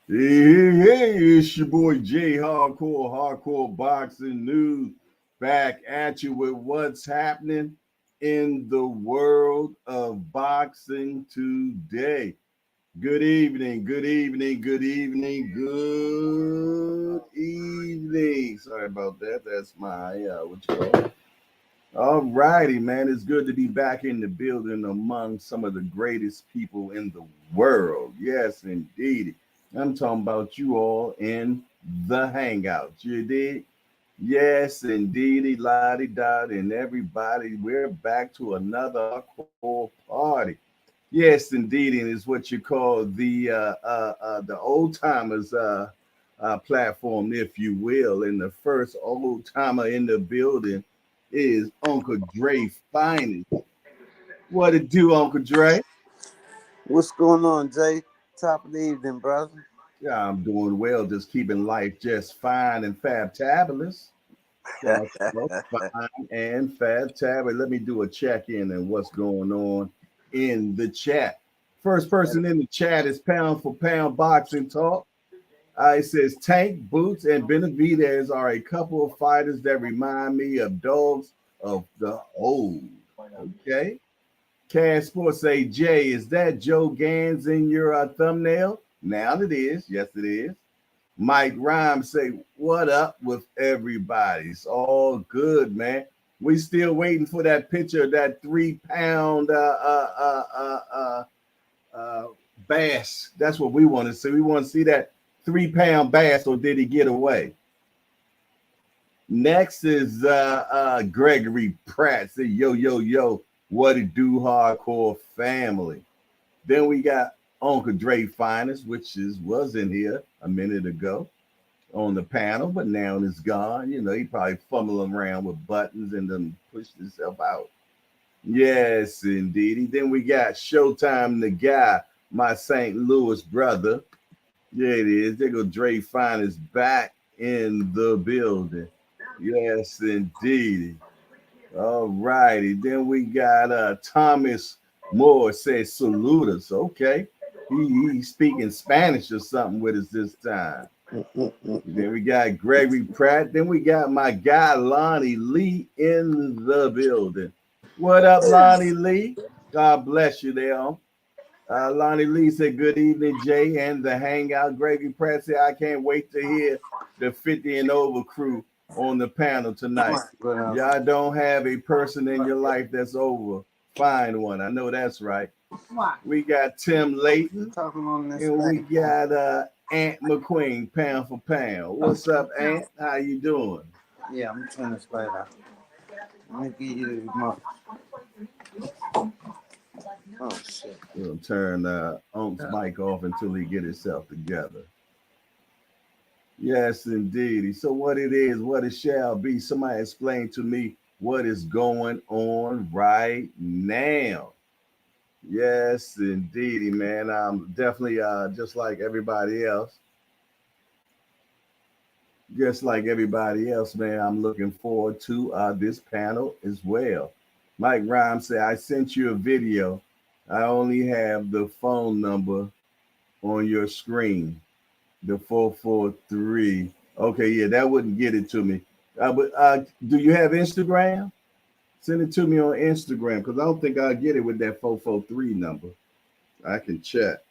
Hey, it's your boy Jay Hardcore Boxing News, back at you with what's happening in the world of boxing today. Good evening, good evening, good evening, good evening. Sorry about that. That's my what you call it? All righty, man. It's good to be back in the building among some of the greatest people in the world. Yes, indeed. I'm talking about you all in the hangout. You did? Yes, indeedy, lottie dot, and everybody. We're back to another hardcore party. Yes, indeed, and it's what you call the old timers platform, if you will. And the first old timer in the building is Uncle Dre Finest. What it do, Uncle Dre? What's going on, Jay? Top of the evening, brother. Yeah, I'm doing well, just keeping life just fine and fabtabulous. Fine and fabtabulous. Let me do a check in and what's going on in the chat. First person in the chat is Pound for Pound Boxing Talk. It says Tank, Boots, and Benavidez are a couple of fighters that remind me of dogs of the old. Okay. Cash Sports say, Jay, is that Joe Gans in your thumbnail? Now it is. Yes, it is. Mike Rhymes say, what up with everybody? It's all good, man. We still waiting for that picture of that 3 pound bass. That's what we want to see. We want to see that 3 pound bass, or did he get away? Next is Gregory Pratt. Say, yo, what it do, hardcore family. Then we got Uncle Dre Finest, which was in here a minute ago on the panel, but now it's gone. You know, he probably fumbling around with buttons and then pushed himself out. Yes, indeed. Then we got Showtime the guy, my St. Louis brother. Yeah, it is. There go Dre Finest back in the building. Yes, indeed. All righty. Then we got Thomas Moore says salute us. Okay. He's speaking Spanish or something with us this time. Then we got Gregory Pratt. Then we got my guy Lonnie Lee in the building. What up, Lonnie Lee? God bless you there. Lonnie Lee said, good evening, Jay, and the hangout. Gregory Pratt said, I can't wait to hear the 50 and over crew on the panel tonight. Y'all don't have a person in your life that's over. Find one. I know that's right. We got Tim Layton, and we got Ant McQueen, pound for pound. What's up, Ant? How you doing? Yeah, I'm turning this light out. Let me get you my. Oh shit. We'll turn Unc's mic off until he get himself together. Yes, indeed. So what it is, what it shall be. Somebody explain to me what is going on right now. Yes, indeedy, man. I'm definitely just like everybody else. Just like everybody else, man, I'm looking forward to this panel as well. Mike Rhymes said, I sent you a video. I only have the phone number on your screen, the 443. Okay, yeah, that wouldn't get it to me. But do you have Instagram? Send it to me on Instagram, because I don't think I'll get it with that 443 number. I can check,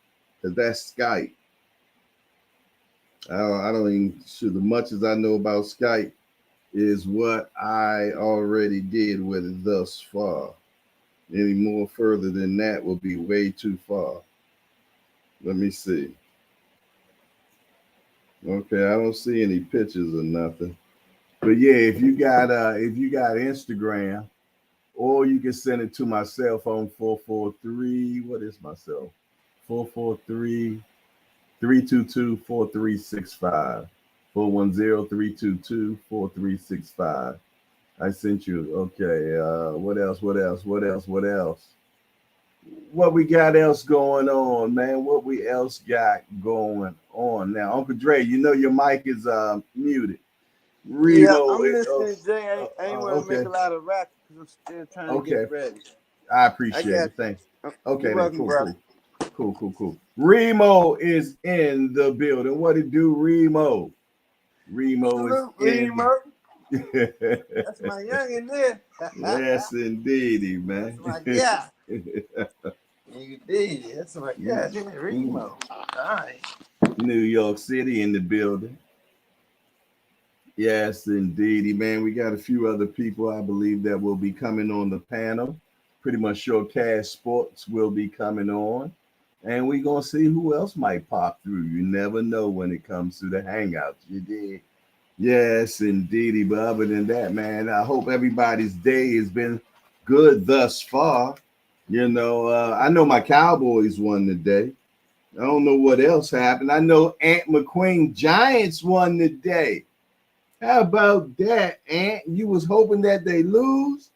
because that's Skype. I don't even, as much as I know about Skype is what I already did with it thus far. Any more further than that will be way too far. Let me see. Okay, I don't see any pictures or nothing. But yeah, if you got Instagram, or you can send it to my cell phone 443. What is my cell? 443 322 4365. 410 322 4365. I sent you. Okay. What else? What we got else going on, man? What we else got going on now? Uncle Dre, you know your mic is muted. Yeah, Reno, I'm listening, Jay. I ain't want to make a lot of racket because I'm still trying to get ready. I appreciate it. Thanks. Okay, You're then welcome, cool, brother. cool. Cool. Remo is in the building. What it do, Remo? Remo is Salute, in. Remo. That's my youngin' there. Yes, indeedy, man. That's my guy. You did. That's my guy. Remo. All right. New York City in the building. Yes, indeedy, man. We got a few other people, I believe, that will be coming on the panel. Pretty much sure Cash Sports will be coming on. And we're going to see who else might pop through. You never know when it comes to the hangouts. You did. Yes, indeedy. But other than that, man, I hope everybody's day has been good thus far. I know my Cowboys won today. I don't know what else happened. I know Ant McQueen Giants won today. How about that, Ant? You was hoping that they lose,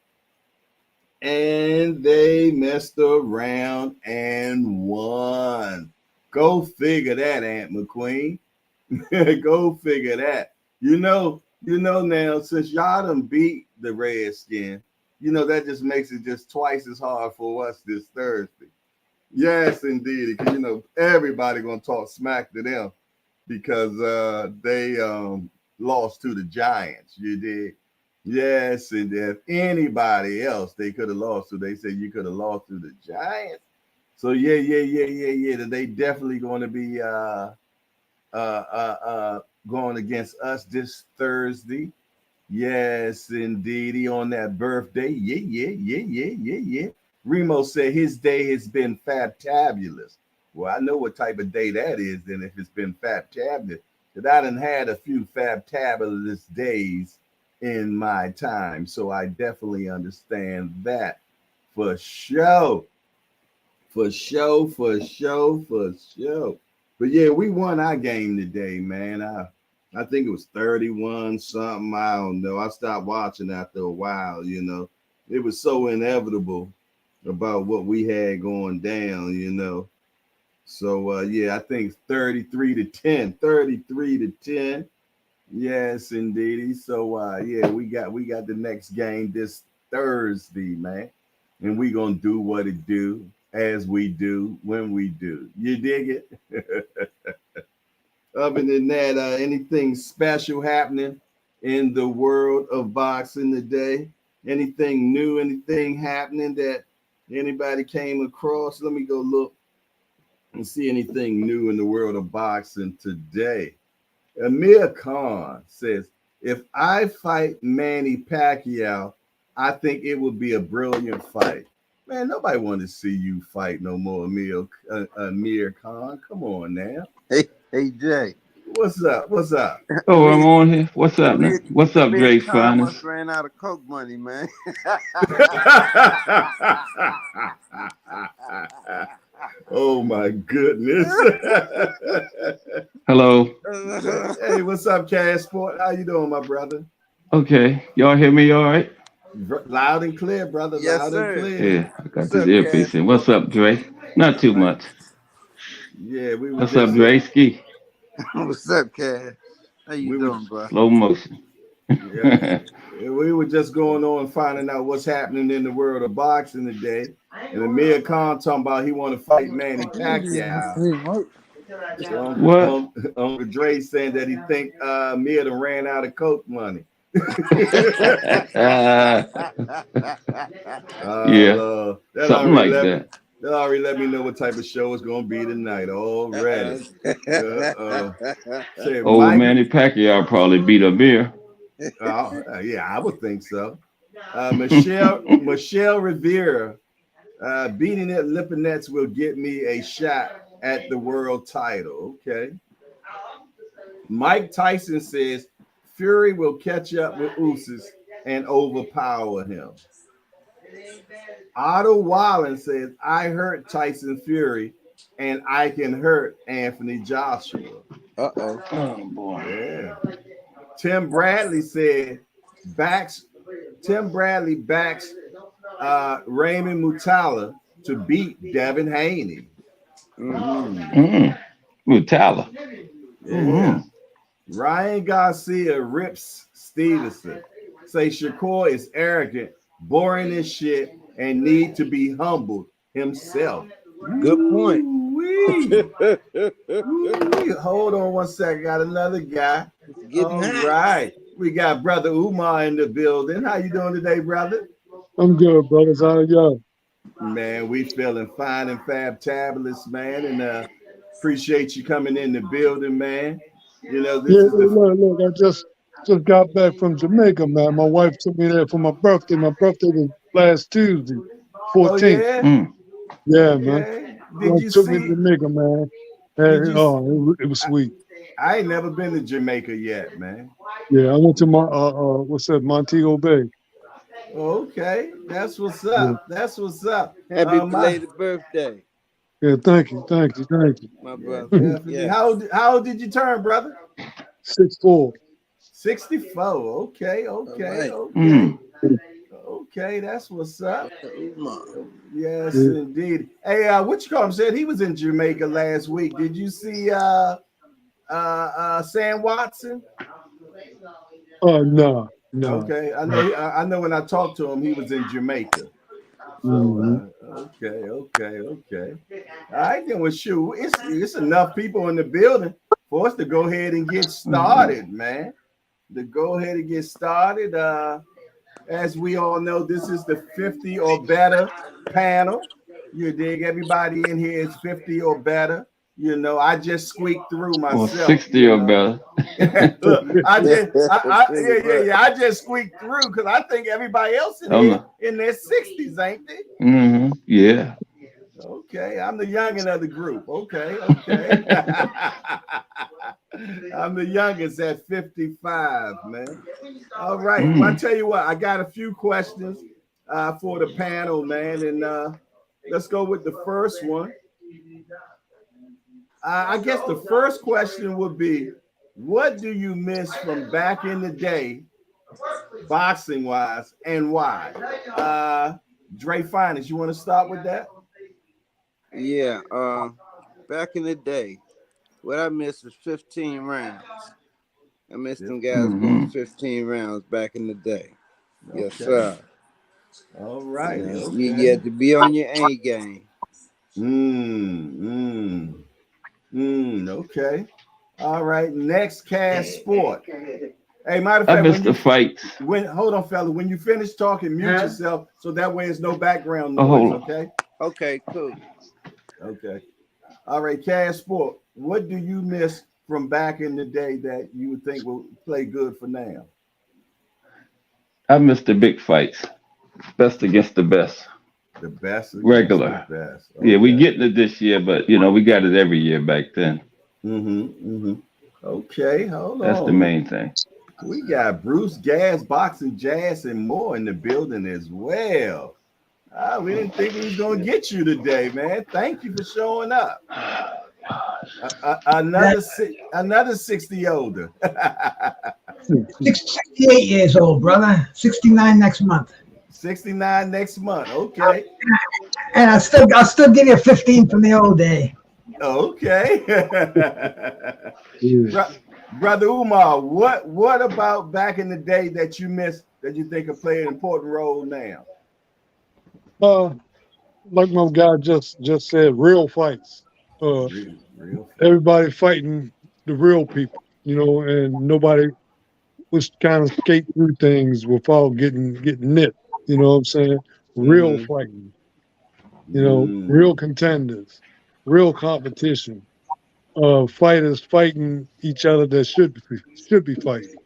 and they messed around and won. Go figure that, Ant McQueen. Go figure that. Now, since y'all done beat the Redskins, that just makes it just twice as hard for us this Thursday. Yes, indeed. Because, everybody going to talk smack to them because they lost to the Giants. You did. Yes, and if anybody else they could have lost to, they say you could have lost to the Giants. So yeah. They definitely going to be going against us this Thursday. Yes, indeed. On that birthday. Yeah. Remo said his day has been fabtabulous. Well, I know what type of day that is, then if it's been fabtabulous. Because I done had a few fabtabulous days in my time. So I definitely understand that for sure. For sure. But yeah, we won our game today, man. I think it was 31 something. I don't know. I stopped watching after a while, It was so inevitable about what we had going down. So I think 33-10. 33-10. Yes, indeed. So we got the next game this Thursday, man. And we gonna do what it do as we do when we do. You dig it? Other than that, anything special happening in the world of boxing today? Anything new? Anything happening that anybody came across? Let me go look and see anything new in the world of boxing today. Amir Khan says, if I fight Manny Pacquiao, I think it would be a brilliant fight. Man, nobody want to see you fight no more, Amir Khan. Come on now. Hey, Jay. What's up? Oh, I'm on here. What's up, man? What's up, Dre Finest? Ran out of Coke money, man. Oh my goodness. Hello. Hey, what's up, Cash Sport? How you doing, my brother? Okay. Y'all hear me all right? Loud and clear, brother. Yes, Loud sir. and clear. Yeah, I got this earpiece in. What's up, Dre? Not too much. Yeah, we were What's just up, Dre Ski? What's up, Cash? How you doing, bro? Slow motion. Yeah. We were just going on finding out what's happening in the world of boxing today. And Amir Khan talking about he want to fight Manny Pacquiao. What? Uncle Dre saying that he think Amir done ran out of Coke money. Yeah, something like that. That already let me know what type of show it's going to be tonight already. Old Manny Pacquiao probably beat Amir. Yeah, I would think so. Michelle Rivera beating at Lipinets will get me a shot at the world title. Okay. Mike Tyson says Fury will catch up with Usyk and overpower him. Otto Wallen says I hurt Tyson Fury and I can hurt Anthony Joshua. Oh boy. Yeah. Tim Bradley said Tim Bradley backs Raymond Mutala to beat Devin Haney. Mutala. Yeah. Ryan Garcia rips Stevenson. Say Shakur is arrogant, boring as shit, and need to be humbled himself. Good point. Ooh-wee. Hold on one second. Got another guy. Getting hot. Right. We got brother Umar in the building. How you doing today, brother? I'm good, brothers. How are y'all? Man, we feeling fine and fabtabulous, man, and appreciate you coming in the building, man. You know, this is the Look, I just got back from Jamaica, man. My wife took me there for my birthday. My birthday was last Tuesday, 14th. yeah. Yeah, man. Okay. Well, took me to Jamaica, man. And, it was sweet. I ain't never been to Jamaica yet, man. Yeah, I went to my Montego Bay. Okay, that's what's up. Yeah. That's what's up. Happy belated birthday. Yeah, thank you. My brother. Yeah. How old did you turn, brother? 6'4". 64. Okay. Right. Okay, that's what's up. Yes, indeed. Hey, what you call him said he was in Jamaica last week. Did you see Sam Watson? No. Okay, I know when I talked to him, he was in Jamaica. So, okay. All right, then, well, shoot, it's enough people in the building for us to go ahead and get started, man. As we all know, this is the 50 or better panel. You dig? Everybody in here is 50 or better. You know, I just squeaked through myself. Or 60 or better. Look, I just squeaked through because I think everybody else in here in their 60s, ain't they? Yeah. Okay, I'm the youngin' of the group. Okay. I'm the youngest at 55, man. All right. Well, I tell you what, I got a few questions for the panel, man, and let's go with the first one. I guess the first question would be, what do you miss from back in the day, boxing wise, and why? Dre Finest, you want to start with that? Yeah. Back in the day, what I missed was 15 rounds. I missed them guys going 15 rounds back in the day. Okay. Yes, sir. All right. You had to be on your A game. Okay. All right. Next, Cash Sport. Hey, matter of fact, I missed the fights. Hold on, fella. When you finish talking, mute yourself so that way there's no background noise. Okay. Okay. Cool. Okay. All right, Cash Sport. What do you miss from back in the day that you would think will play good for now? I missed the big fights. Best against the best. The best regular. The best. Okay. Yeah, we getting it this year, but you know, we got it every year back then. Okay, hold on. That's the main thing. We got Bruce Gas, Boxing, Jazz, and more in the building as well. We didn't think we was gonna get you today, man. Thank you for showing up. Another 60 older. 68 years old, brother. 69 next month. 69 next month. Okay. And I'll still give you 15 from the old day. Okay. Brother Umar, what about back in the day that you missed that you think will play an important role now? Like my guy just said, real fights. Everybody fighting the real people, you know, and nobody was kind of skate through things without getting nipped. You know what I'm saying? Real fighting. You know, real contenders, real competition. Fighters fighting each other that should be fighting.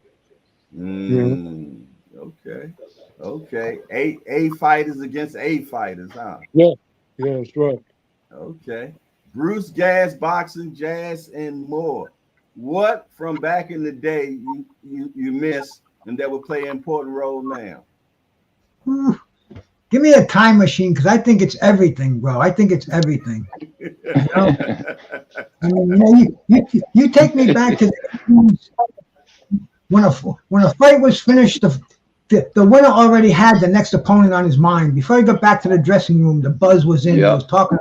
Okay. A fighters against A fighters, huh? Yeah, that's right. Okay. Bruce Gas, Boxing, Jazz, and more. What from back in the day you miss and that will play an important role now? Give me a time machine because I think it's everything, bro. I think it's everything. You know? I mean, you take me back to when a fight was finished. The winner already had the next opponent on his mind. Before he got back to the dressing room, the buzz was in. He was talking.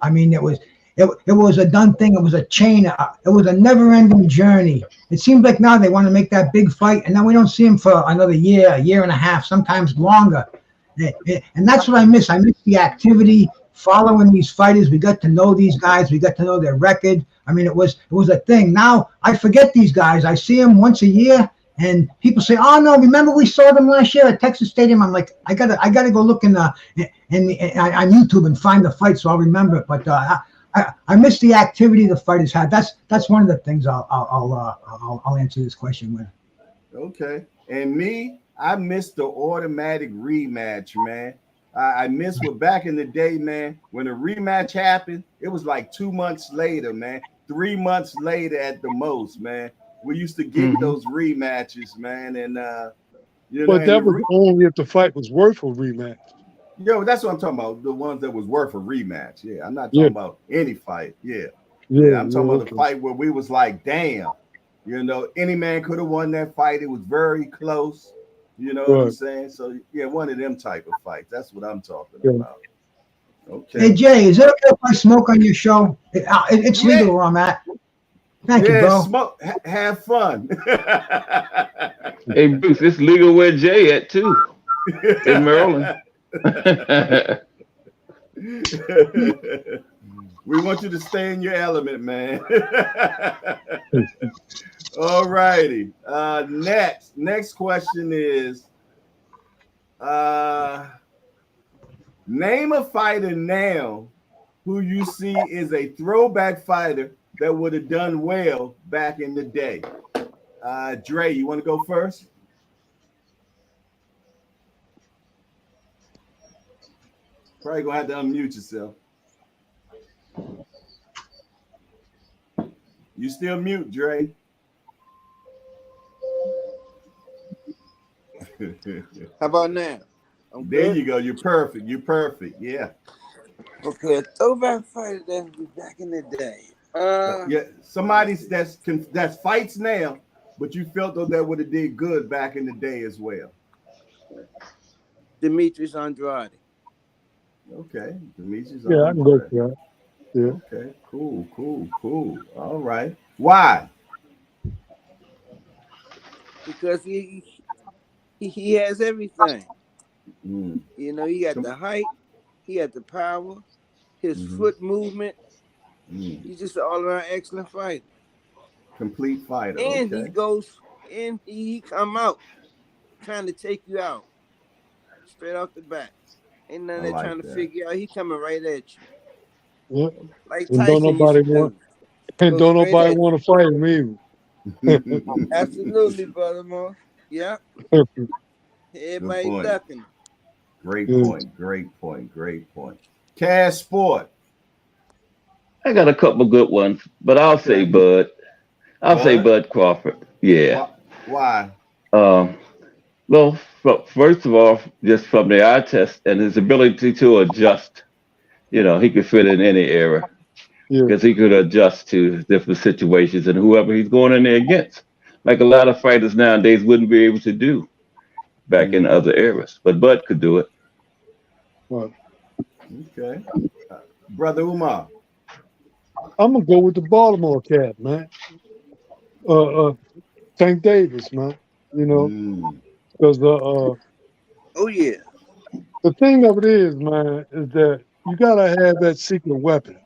I mean, it was a done thing. It was a chain. It was a never-ending journey. It seems like now they want to make that big fight, and then we don't see him for another year and a half, sometimes longer. And that's what I miss. I miss the activity, following these fighters. We got to know these guys. We got to know their record. I mean, it was a thing. Now I forget these guys. I see them once a year, and people say, "Oh no, remember we saw them last year at Texas Stadium." I'm like, I gotta go look on YouTube and find the fight so I'll remember it. But I miss the activity the fighters had. That's one of the things I'll answer this question with. Okay, and me, I missed the automatic rematch, man. I missed what back in the day, man, when a rematch happened, it was like 2 months later, man, 3 months later at the most, man. We used to get those rematches, man, and you know. But that was only if the fight was worth a rematch. Yo, that's what I'm talking about. The ones that was worth a rematch. Yeah, I'm not talking about any fight. Yeah, I'm talking about the fight where we was like, damn, you know, any man could have won that fight. It was very close. You know what I'm saying? So yeah, one of them type of fights. That's what I'm talking about. Okay. Hey Jay, is it okay if I smoke on your show? It's legal where I'm at. Thank you, bro. Smoke. Have fun. Hey Bruce, it's legal where Jay at too, in Maryland. We want you to stay in your element, man. All righty. Next question is name a fighter now who you see is a throwback fighter that would have done well back in the day. Dre, you want to go first? Probably gonna have to unmute yourself. You still mute, Dre. How about now? There you go. You're perfect. You're perfect. Yeah. Okay, a throwback fighter that was back in the day. Yeah, somebody that's fights now, but you felt though that would have did good back in the day as well. Demetrius Andrade. Okay, Demetrius. Yeah, I can go for that. Yeah. Okay, cool. All right. Why? Because he has everything. You know, he got the height, he got the power, his foot movement. He's just an all-around excellent fighter. Complete fighter. And he goes and he come out trying to take you out straight off the bat. Ain't none of that trying to figure out. He coming right at you. Yeah. Like And Tyson used to do. Don't nobody want to fight me. Absolutely, brother. Yeah. Everybody ducking. Great point. Cash Sport. I got a couple good ones, but I'll say Bud. I'll say Bud Crawford. Yeah. Why? Well, first of all, just from the eye test and his ability to adjust. You know, he could fit in any era because he could adjust to different situations and whoever he's going in there against. Like a lot of fighters nowadays wouldn't be able to do back in other eras, but Bud could do it. Right. Okay. Brother Umar. I'm gonna go with the Baltimore cat, man. Tank Davis, man. You know, because oh yeah. The thing of it is, man, is that you gotta have that secret weapon,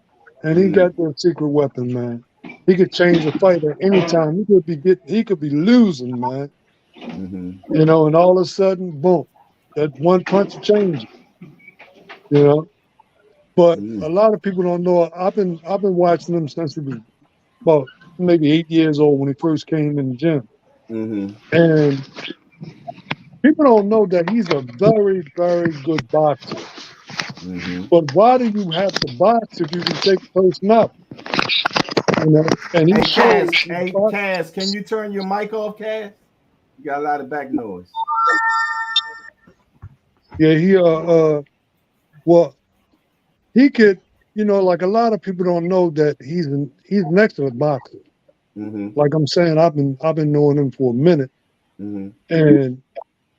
and he got that secret weapon, man. He could change a fight at any time. He could be losing, man. You know, and all of a sudden, boom, that one punch changes. You know, but a lot of people don't know. I've been watching him since he was about maybe 8 years old when he first came in the gym, and people don't know that he's a very, very good boxer. But why do you have to box if you can take a person out? You know, and he shows. Cass, can you turn your mic off, Cass? You got a lot of back noise. Yeah, well, he could, you know, like a lot of people don't know that he's an excellent boxer. Like I'm saying, I've been knowing him for a minute, and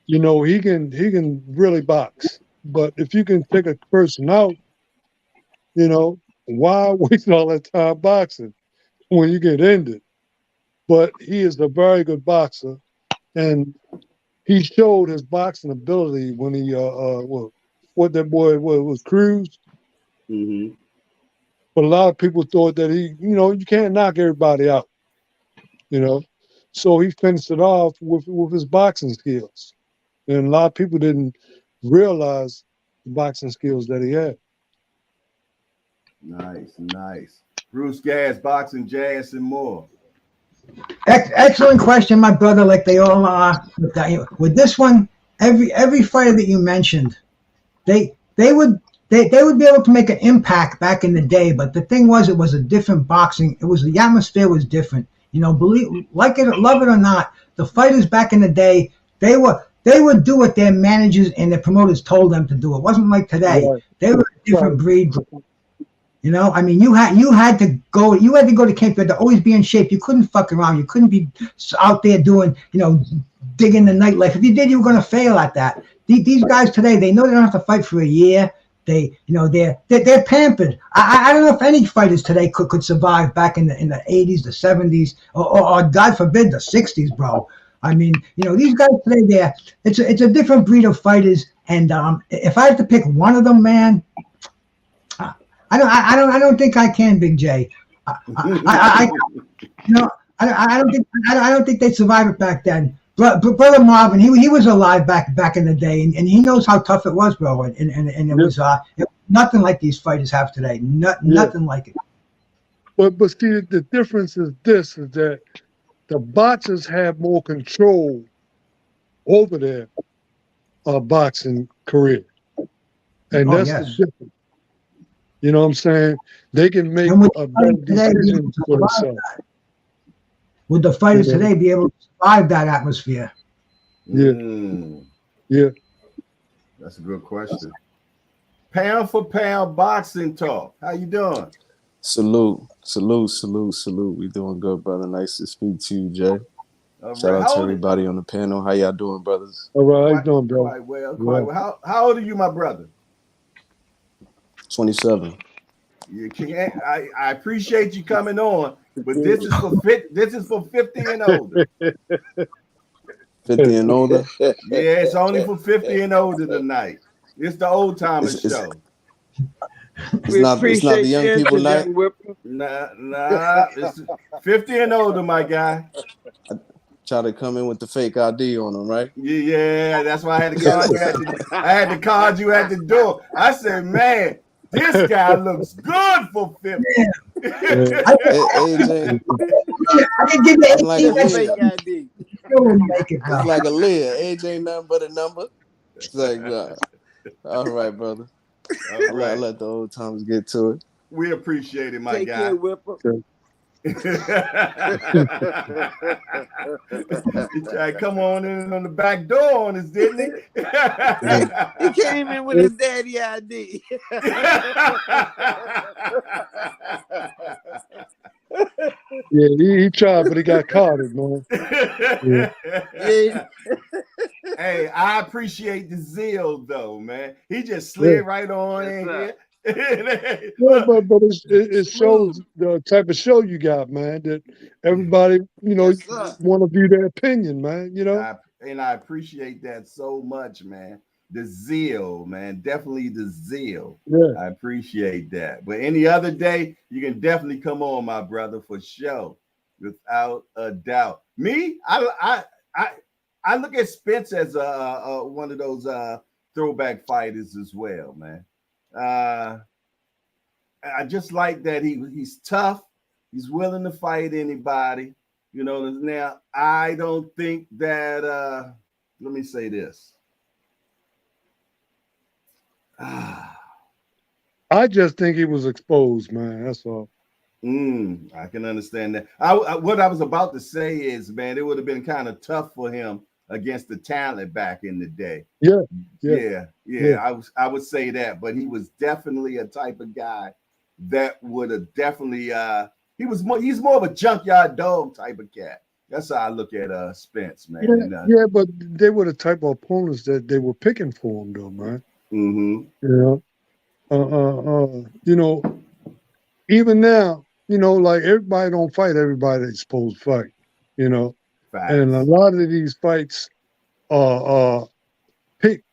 you know he can really box. But if you can take a person out, you know, why waste all that time boxing when you get ended? But he is a very good boxer, and he showed his boxing ability when he what that boy was Cruz. Mm-hmm. But a lot of people thought that you can't knock everybody out, So he finished it off with his boxing skills. And a lot of people didn't realize the boxing skills that he had. Nice. Bruce Gas, boxing, jazz, and more. Excellent question, my brother. Like they all are. With this one, every fighter that you mentioned, they would be able to make an impact back in the day. But the thing was, it was a different boxing. The atmosphere was different. Like it, love it or not, the fighters back in the day, they would do what their managers and their promoters told them to do. It wasn't like today. Right. They were a different breed. I mean, you had to go to camp. You had to always be in shape. You couldn't fuck around. You couldn't be out there doing, digging the nightlife. If you did, you were going to fail at that. These guys today, they know they don't have to fight for a year. They're pampered. I don't know if any fighters today could survive back in the 80s, the 70s, or God forbid the 60s, bro. I mean, these guys today, it's a different breed of fighters. And if I have to pick one of them, man, I don't think I can, Big J. I don't think they survived it back then. Brother Marvin, he was alive back in the day, and he knows how tough it was, bro. And it was nothing like these fighters have today. Nothing like it. But see, the difference is that the boxers have more control over their boxing career, and that's the difference. You know what I'm saying? They can make a better decision for themselves. Would the fighters today be able to survive that atmosphere? Yeah. That's a good question. Pound for pound boxing talk. How you doing? Salute. We doing good, brother. Nice to speak to you, Jay. Shout out to everybody on the panel. How y'all doing, brothers? All right, how you doing, bro? Quite well. How old are you, my brother? 27. I appreciate you coming on, but this is for 50 and older. 50 and older? Yeah, it's only for 50 and older tonight. It's the old timers show. It's not the young people night. Nah. It's 50 and older, my guy. Try to come in with the fake ID on them, right? Yeah, that's why I had to card you at the door. I said, man, this guy looks good for 50. AJ, I can give you it's like a it's like a Leah. AJ ain't nothing but a number. It's like, all right, brother. All right. I'll let the old timers get to it. We appreciate it, my Take guy. care, Whipper. He tried to come on in on the back door on us, didn't he? He came in with his daddy ID. Yeah, he tried, but he got caught, man. Yeah. Hey, I appreciate the zeal, though, man. He just slid right on in here. But it shows the type of show you got, man. That everybody, want to view their opinion, man. And I appreciate that so much, man. The zeal, man. Definitely the zeal. Yeah. I appreciate that. But any other day, you can definitely come on, my brother, for sure, without a doubt. Me, I look at Spence as one of those throwback fighters as well, man. I just like that he's tough. He's willing to fight anybody. Now I don't think that. Let me say this. I just think he was exposed, man. That's all. I can understand that. What I was about to say is, man, it would have been kind of tough for him against the talent back in the day. Yeah. I would say that, but he was definitely a type of guy that would have definitely he's more of a junkyard dog type of cat. That's how I look at Spence, man. Yeah, but they were the type of opponents that they were picking for him, though, man. Even now, like everybody don't fight everybody that's supposed to fight, Facts. And a lot of these fights are picked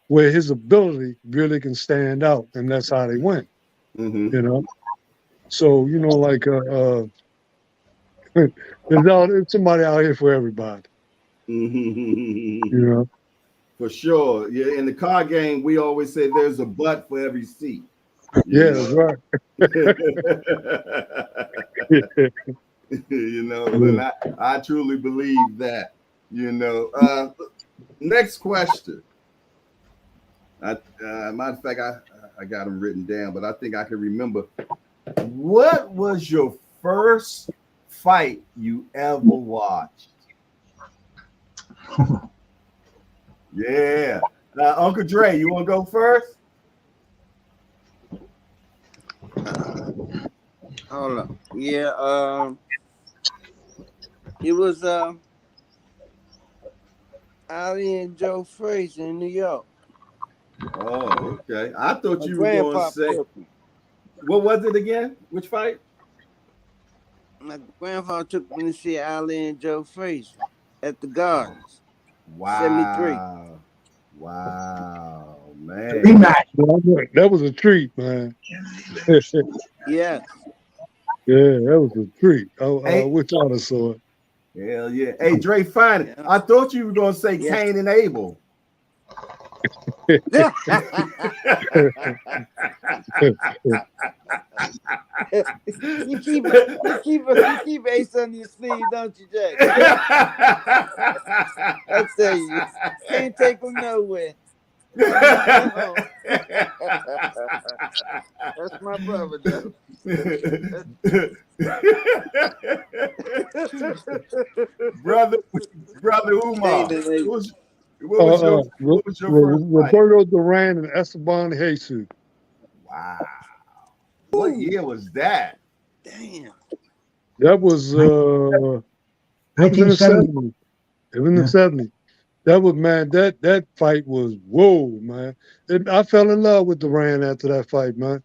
where his ability really can stand out, and that's how they went. Mm-hmm. You know, so you know, like there's somebody out here for everybody. Mm-hmm. You know, for sure. Yeah, in the car game, we always say there's a butt for every seat. Yeah, that's right. You know, and I truly believe that. You know, next question. Matter of fact, I got them written down, but I think I can remember. What was your first fight you ever watched? Yeah. Uncle Dre, you want to go first? Hold on. Yeah, it was Ali and Joe Frazier in New York. Oh, okay. I thought My you were going to say. took me. What was it again? Which fight? My grandfather took me to see Ali and Joe Frazier at the Gardens. Wow. 73. Wow, man. Rematch. That was a treat, man. Yes. Yeah, that was a treat. Hey. I wish I'd have saw it. Hell yeah. Hey, Dre, find it. I thought you were going to say Cain and Abel. You keep Ace on your sleeve, don't you, Jay? I tell you can't take them nowhere. That's my brother, though. brother Umar. What was your first fight? Roberto Duran and Esteban Jesus. Wow. What year was that? Damn. That was 1970. It was in the 70s. That was, man, that fight was, whoa, man. I fell in love with Duran after that fight, man.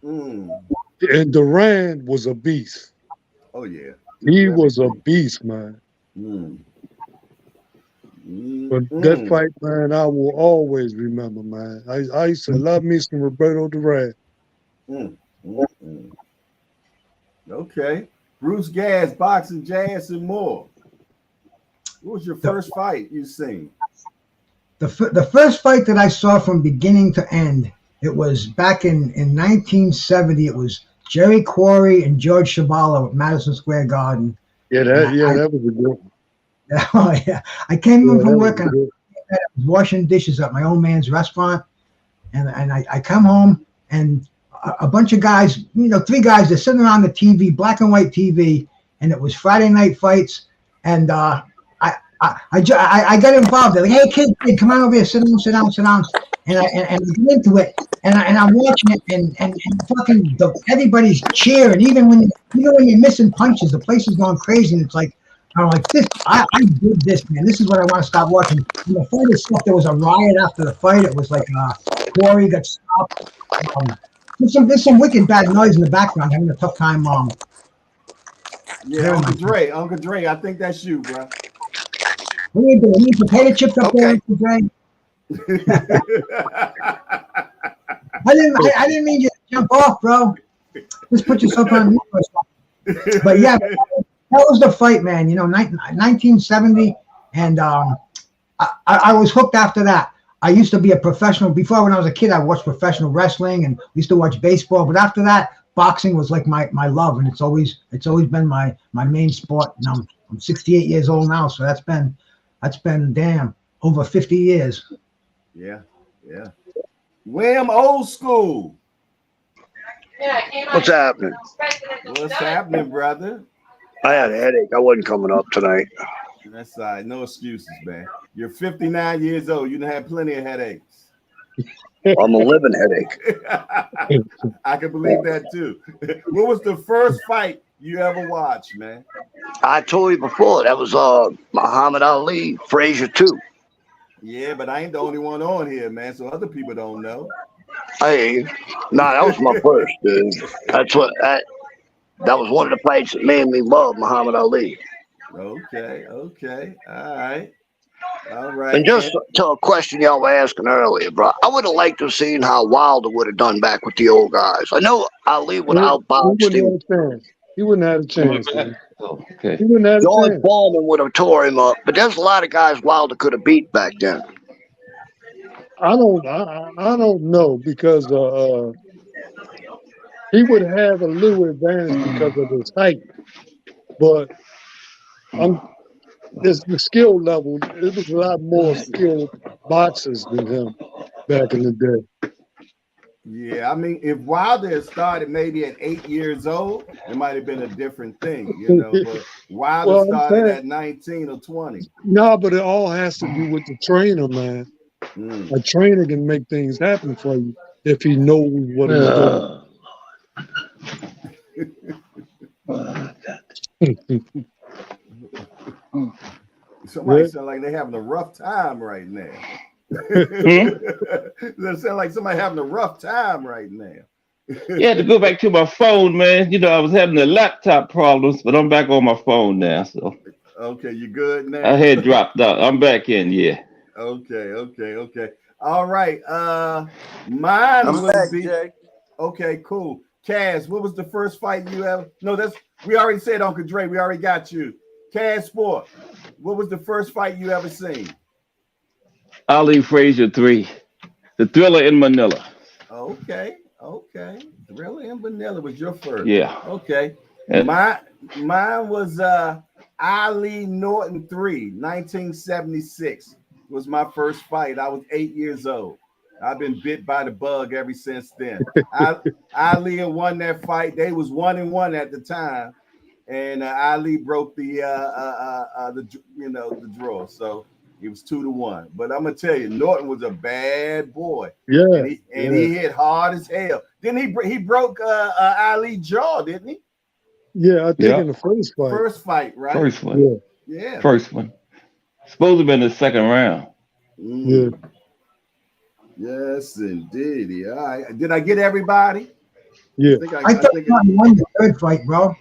And Duran was a beast. Oh, yeah. He was a beast, man. But that fight, man, I will always remember, man. I used to love me some Roberto Duran. Okay. Bruce Gas, boxing, jazz, and more. What was your first fight you seen? The first fight that I saw from beginning to end, it was back in 1970. It was Jerry Quarry and George Chaballo at Madison Square Garden. Yeah, that was a good one. Oh, yeah. I came in from work and I was washing dishes at my old man's restaurant. And I come home and a bunch of guys, you know, 3 guys, they're sitting around the TV, black and white TV, and it was Friday night fights. And I got involved. They're like, hey, kid, come on over here, sit down. And I get into it, and I'm watching it, and fucking everybody's cheering. Even when you're missing punches, the place is going crazy. And it's like, I'm like, this. I did this, man. This is what I want to stop watching. And the fight itself, there was a riot after the fight. It was like Corey got stopped. There's some wicked bad noise in the background. Having a tough time. Yeah, Uncle Dre. I think that's you, bro. What are you doing? You need potato chips up there, Uncle Dre? I didn't mean you to jump off, bro. Just put yourself on mute for a second. But yeah, that was the fight, man. You know, 1970, and I was hooked after that. I used to be a professional. Before, when I was a kid, I watched professional wrestling and used to watch baseball. But after that, boxing was like my love, and it's always been my main sport. And I'm 68 years old now, so that's been damn over 50 years. Yeah. William, old school. What's happening? What's happening, brother? I had a headache. I wasn't coming up tonight. That's all right. No excuses, man. You're 59 years old. You done had plenty of headaches. I'm a living headache. I can believe that too. What was the first fight you ever watched, man? I told you before, that was Muhammad Ali, Frazier too. Yeah, but I ain't the only one on here, man. So other people don't know. Hey, that was my first, dude. That was one of the fights that made me love Muhammad Ali. Okay. All right. All right. And just to a question y'all were asking earlier, bro, I would have liked to have seen how Wilder would have done back with the old guys. I know Ali would have outboxed him. He wouldn't have a chance. Man. Oh, okay. He wouldn't have a George chance. Foreman would have tore him up, but there's a lot of guys Wilder could have beat back then. I don't know because he would have a little advantage because of his height, but the skill level. It was a lot more skilled boxers than him back in the day. Yeah, I mean, if Wilder had started maybe at 8 years old, it might have been a different thing, you know. But Wilder started at 19 or 20. No, but it all has to do with the trainer, man. A trainer can make things happen for you if he knows what he's doing. Somebody sound like they're having a rough time right now. They sound like somebody having a rough time right now. Yeah, to go back to my phone, man. You know, I was having the laptop problems, but I'm back on my phone now. So okay, you good now? I had dropped out. I'm back in, yeah. Okay. All right. Mine I'm would back, be Jay. okay, cool. Kaz, what was the first fight you ever? No, we already said Uncle Dre. We already got you. Kaz Sport, what was the first fight you ever seen? Ali Frazier 3, the Thriller in Manila. Okay. Thriller in Manila was your first. Yeah. Okay. And mine was Ali Norton 3, 1976 was my first fight. I was 8 years old. I've been bit by the bug ever since then. Ali won that fight. They was 1-1 at the time, and Ali broke the draw. So he was 2-1. But I'm gonna tell you, Norton was a bad boy. Yeah, and he hit hard as hell. Then he broke Ali's jaw, didn't he? Yeah, I think in the first fight. First fight, right? First one. Yeah. First one. Supposed to have been the second round. Yeah. Yes, indeed. All right. Did I get everybody? Yeah. I thought Norton won the third fight, bro.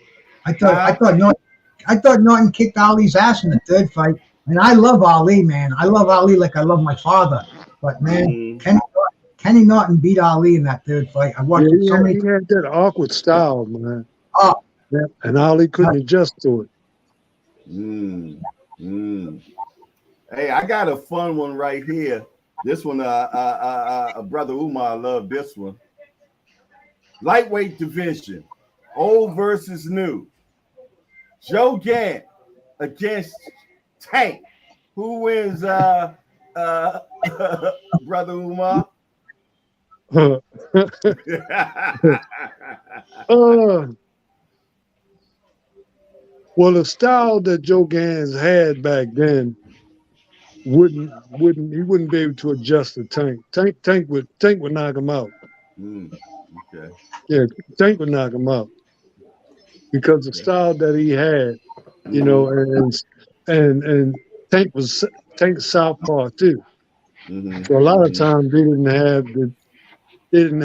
I thought Norton kicked Ali's ass in the third fight. And I love Ali, man. I love Ali like I love my father. But man, Kenny Norton beat Ali in that third fight. I watched it so many times. He had that awkward style, man. Oh. Yeah. And Ali couldn't adjust to it. Hey, I got a fun one right here. This one, Brother Umar loved this one. Lightweight division, old versus new. Joe Gant against Tank. Who wins, Brother Umar? Well, the style that Joe Gans had back then wouldn't be able to adjust to Tank. Tank would knock him out. Okay. Yeah, Tank would knock him out because the style that he had, you know, and Tank was southpaw too. So a lot of times they didn't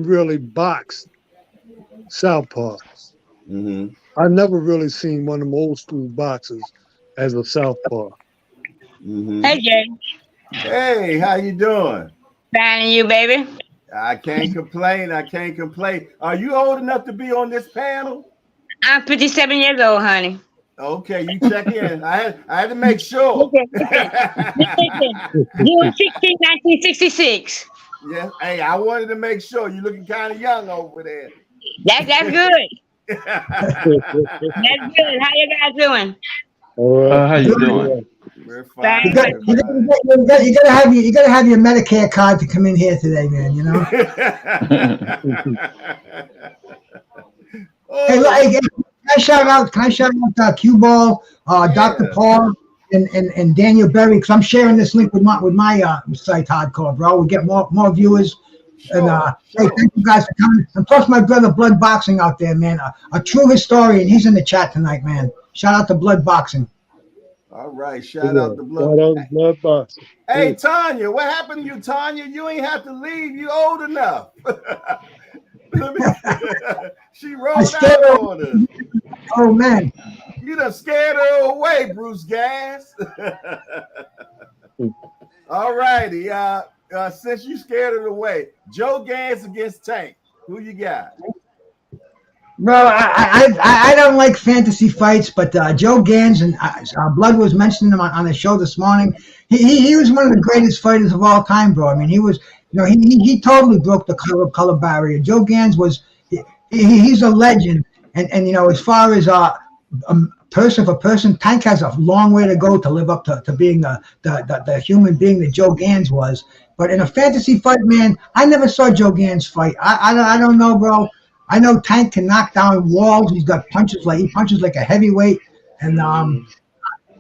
really box southpaws. I never really seen one of them old school boxers as a southpaw. Hey, Jay. Hey, how you doing? Fine, and you, baby? I can't complain. Are you old enough to be on this panel? I'm 57 years old, honey. Okay, you check in. I had to make sure. June 16, 1966. Yeah. Hey, I wanted to make sure. You're looking kind of young over there. That's good. That's good. How you guys doing? How you doing? We're fine. You gotta have your Medicare card to come in here today, man. You know. Hey, can I shout out Q Ball, Dr. Paul, and Daniel Berry, because I'm sharing this link with my site, Hardcore, bro. We get more viewers. And hey, thank you guys for coming. And plus my brother Blood Boxing out there, man. A true historian. He's in the chat tonight, man. Shout out to Blood Boxing. All right, shout out to Blood. Shout out to Blood Boxing. Hey, Tanya, what happened to you, Tanya? You ain't have to leave. You old enough. She rolled out on us. Oh man. You done scared her away, Bruce Gas. All righty. Since you scared it away, Joe Gans against Tank. Who you got? Bro, I don't like fantasy fights, but Joe Gans and Blood was mentioning him on the show this morning. He was one of the greatest fighters of all time, bro. I mean, he was, he totally broke the color barrier. Joe Gans was, he's a legend, and as far as person for person, Tank has a long way to go to live up to being the human being that Joe Gans was. But in a fantasy fight, man, I never saw Joe Gans fight. I don't know, bro. I know Tank can knock down walls. He's got punches he punches like a heavyweight. And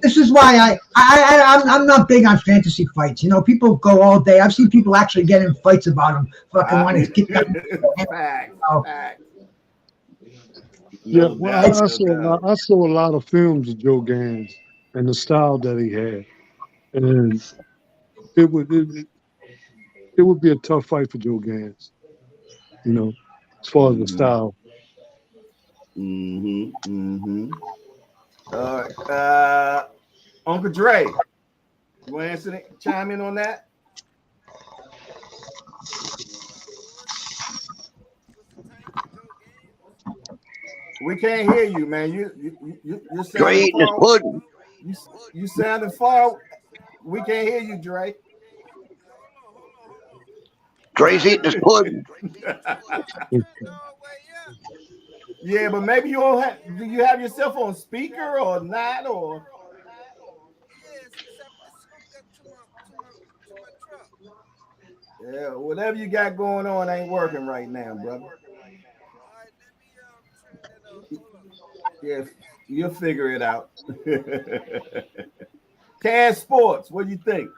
this is why I'm not big on fantasy fights. People go all day. I've seen people actually get in fights about them. Fucking want to kick them. Yeah, well, I saw a lot of films of Joe Gans and the style that he had, and it would be a tough fight for Joe Gans, as far as the style. All right, Uncle Dre, you want to chime in on that? We can't hear you, man. You're sounding far. You sounding far. We can't hear you, Dre. Dre's eating his pudding. Yeah, but maybe you don't have. Do you have yourself on speaker or not? Or yeah, whatever you got going on ain't working right now, brother. Yeah, you'll figure it out. Cash Sports, what do you think?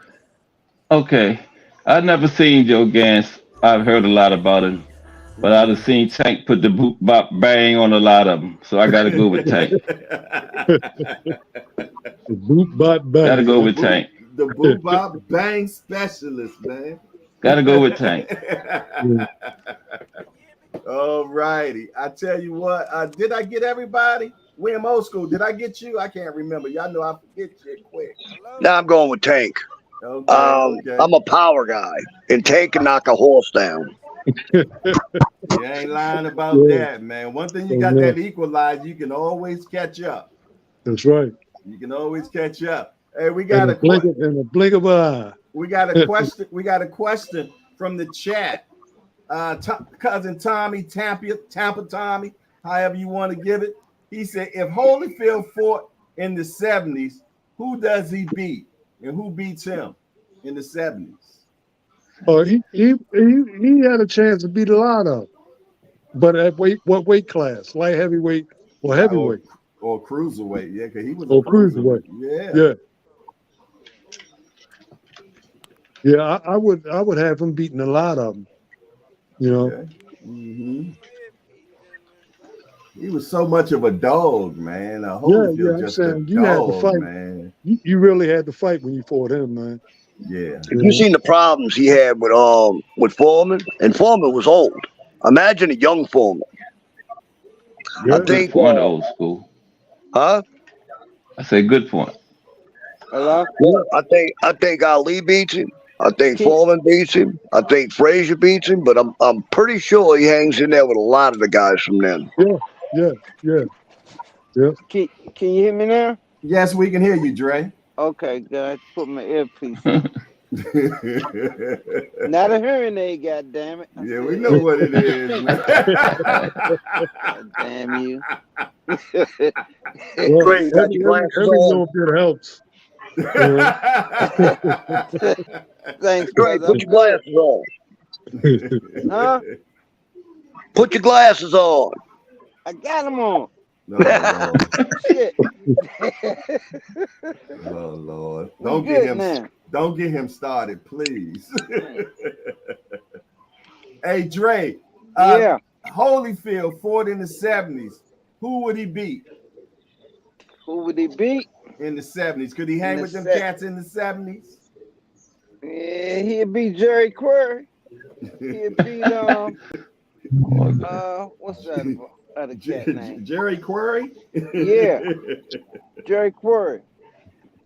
Okay, I've never seen Joe Gans. I've heard a lot about him, but I've seen Tank put the boot bop bang on a lot of them. So I got to go with Tank. The boot bop bang. Got to go with Tank. The boot bop bang specialist, man. Got to go with Tank. All righty. I tell you what, did I get everybody? William Old School, did I get you? I can't remember. Y'all know I forget shit quick. Now I'm going with Tank. Okay. I'm a power guy, and Tank can knock a horse down. You ain't lying about that, man. One thing you got that equalize, you can always catch up. That's right. You can always catch up. Hey, we got a blink of an eye. We got a question. We got a question from the chat. Cousin Tommy, Tampa Tommy, however you want to give it. He said, if Holyfield fought in the 70s, who does he beat? And who beats him in the 70s? Oh, he had a chance to beat a lot of them. But at what weight class? Light heavyweight or heavyweight? Or cruiserweight, yeah, because he was a cruiserweight. Yeah, I would have him beating a lot of them. He was so much of a dog, man. Just saying, you had to fight, man. You really had to fight when you fought him, man. Yeah. Have you seen the problems he had with Foreman? And Foreman was old. Imagine a young Foreman. I think point old school. Huh? I say good point. Hello? Well, I think Ali beats him. I think Foreman beats him. I think Frazier beats him, but I'm pretty sure he hangs in there with a lot of the guys from then. Yeah. Can you hear me now? Yes, we can hear you, Dre. Okay, good. Put my earpiece in. Not a hearing aid, goddammit. Yeah, we know what it is, man. Damn you. Great, got your glasses on. It helps. Thanks, Great, brother. put your glasses on. Huh? Put your glasses on. I got them on. No. Shit. Oh Lord. Don't get him started, please. Hey Dre. Yeah. Holyfield fought in the 70s. Who would he beat? Who would he beat? In the 70s. Could he hang with them cats in the 70s? Yeah, he'd beat Jerry Query. He'd beat what's that? Other cat name. Jerry Quarry? Yeah. Jerry Quarry.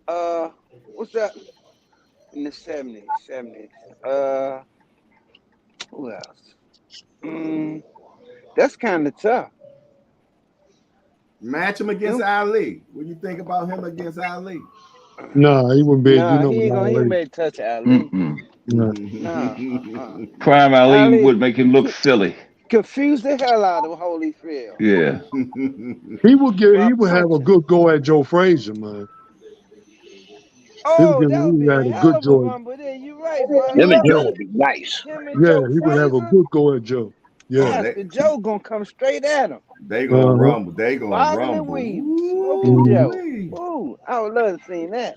What's that? In the 70s. Who else? That's kind of tough. Match him against Ali. What do you think about him against Ali? Nah, he wouldn't be. Nah, he ain't made touch Ali. Prime Ali would make him look silly. Confuse the hell out of Holyfield. Yeah. He would have a good go at Joe Frazier, man. Oh, that would be a hell of a rumble there. You're right, bro. Him and Joe would be nice. Yeah, he would have a good go at Joe. Yeah. Master Joe gonna come straight at him. They gonna rumble. They gonna rumble. Joe. Ooh, I would love to see that.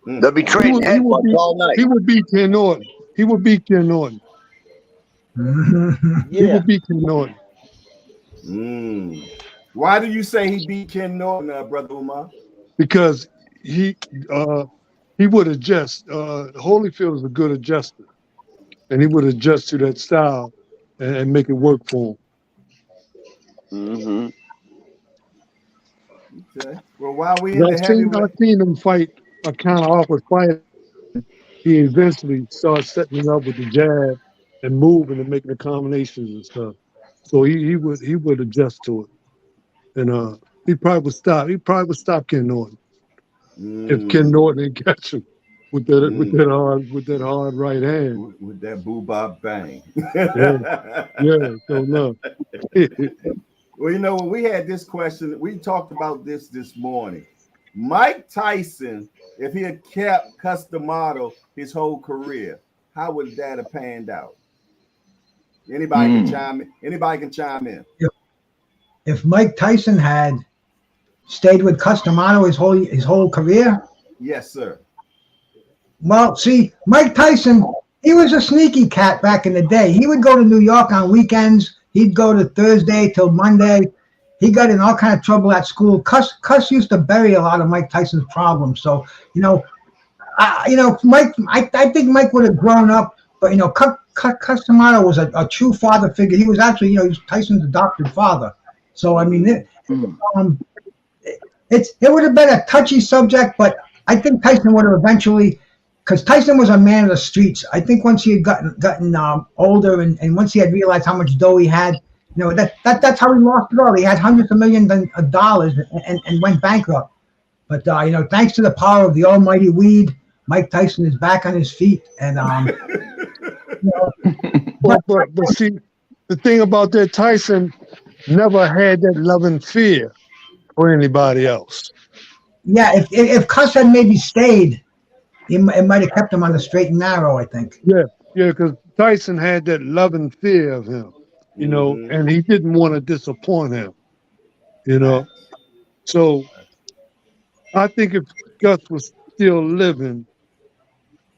They'll be trading headbutts all night. He would beat Ken Norton. He would beat Ken Norton. He would beat Ken Norton. Why do you say he beat Ken Norton, Brother Umar? Because he would adjust. Holyfield is a good adjuster, and he would adjust to that style and make it work for him. Okay. Well, while we in the heavyweight, I've seen him fight a kind of awkward fight. He eventually starts setting it up with the jab and moving and making the combinations and stuff. So he would adjust to it, and he probably would stop. He probably would stop Ken Norton if Ken Norton didn't catch him with that hard right hand. With that boo-bop bang. Yeah. So no. Well, you know, when we had this question, we talked about this morning. Mike Tyson, if he had kept Custom Model his whole career, how would that have panned out? Anybody can chime in. Anybody can chime in. If Mike Tyson had stayed with Custom Auto his whole career? Yes, sir. Well, see, Mike Tyson, he was a sneaky cat back in the day. He would go to New York on weekends. He'd go to Thursday till Monday. He got in all kind of trouble at school. Cuss used to bury a lot of Mike Tyson's problems. So, Mike, I think Mike would have grown up, but Custom Auto was a true father figure. He was actually, he was Tyson's adopted father. So I mean, it would have been a touchy subject, but I think Tyson would have eventually, because Tyson was a man of the streets. I think once he had gotten older and once he had realized how much dough he had, that's how he lost it all. He had hundreds of millions of dollars and went bankrupt. But thanks to the power of the almighty weed, Mike Tyson is back on his feet. And but see, the thing about that, Tyson never had that love and fear for anybody else. Yeah, if Cuss had maybe stayed, it might have kept him on the straight and narrow, I think. Yeah, because Tyson had that love and fear of him, and he didn't want to disappoint him, So I think if Gus was still living,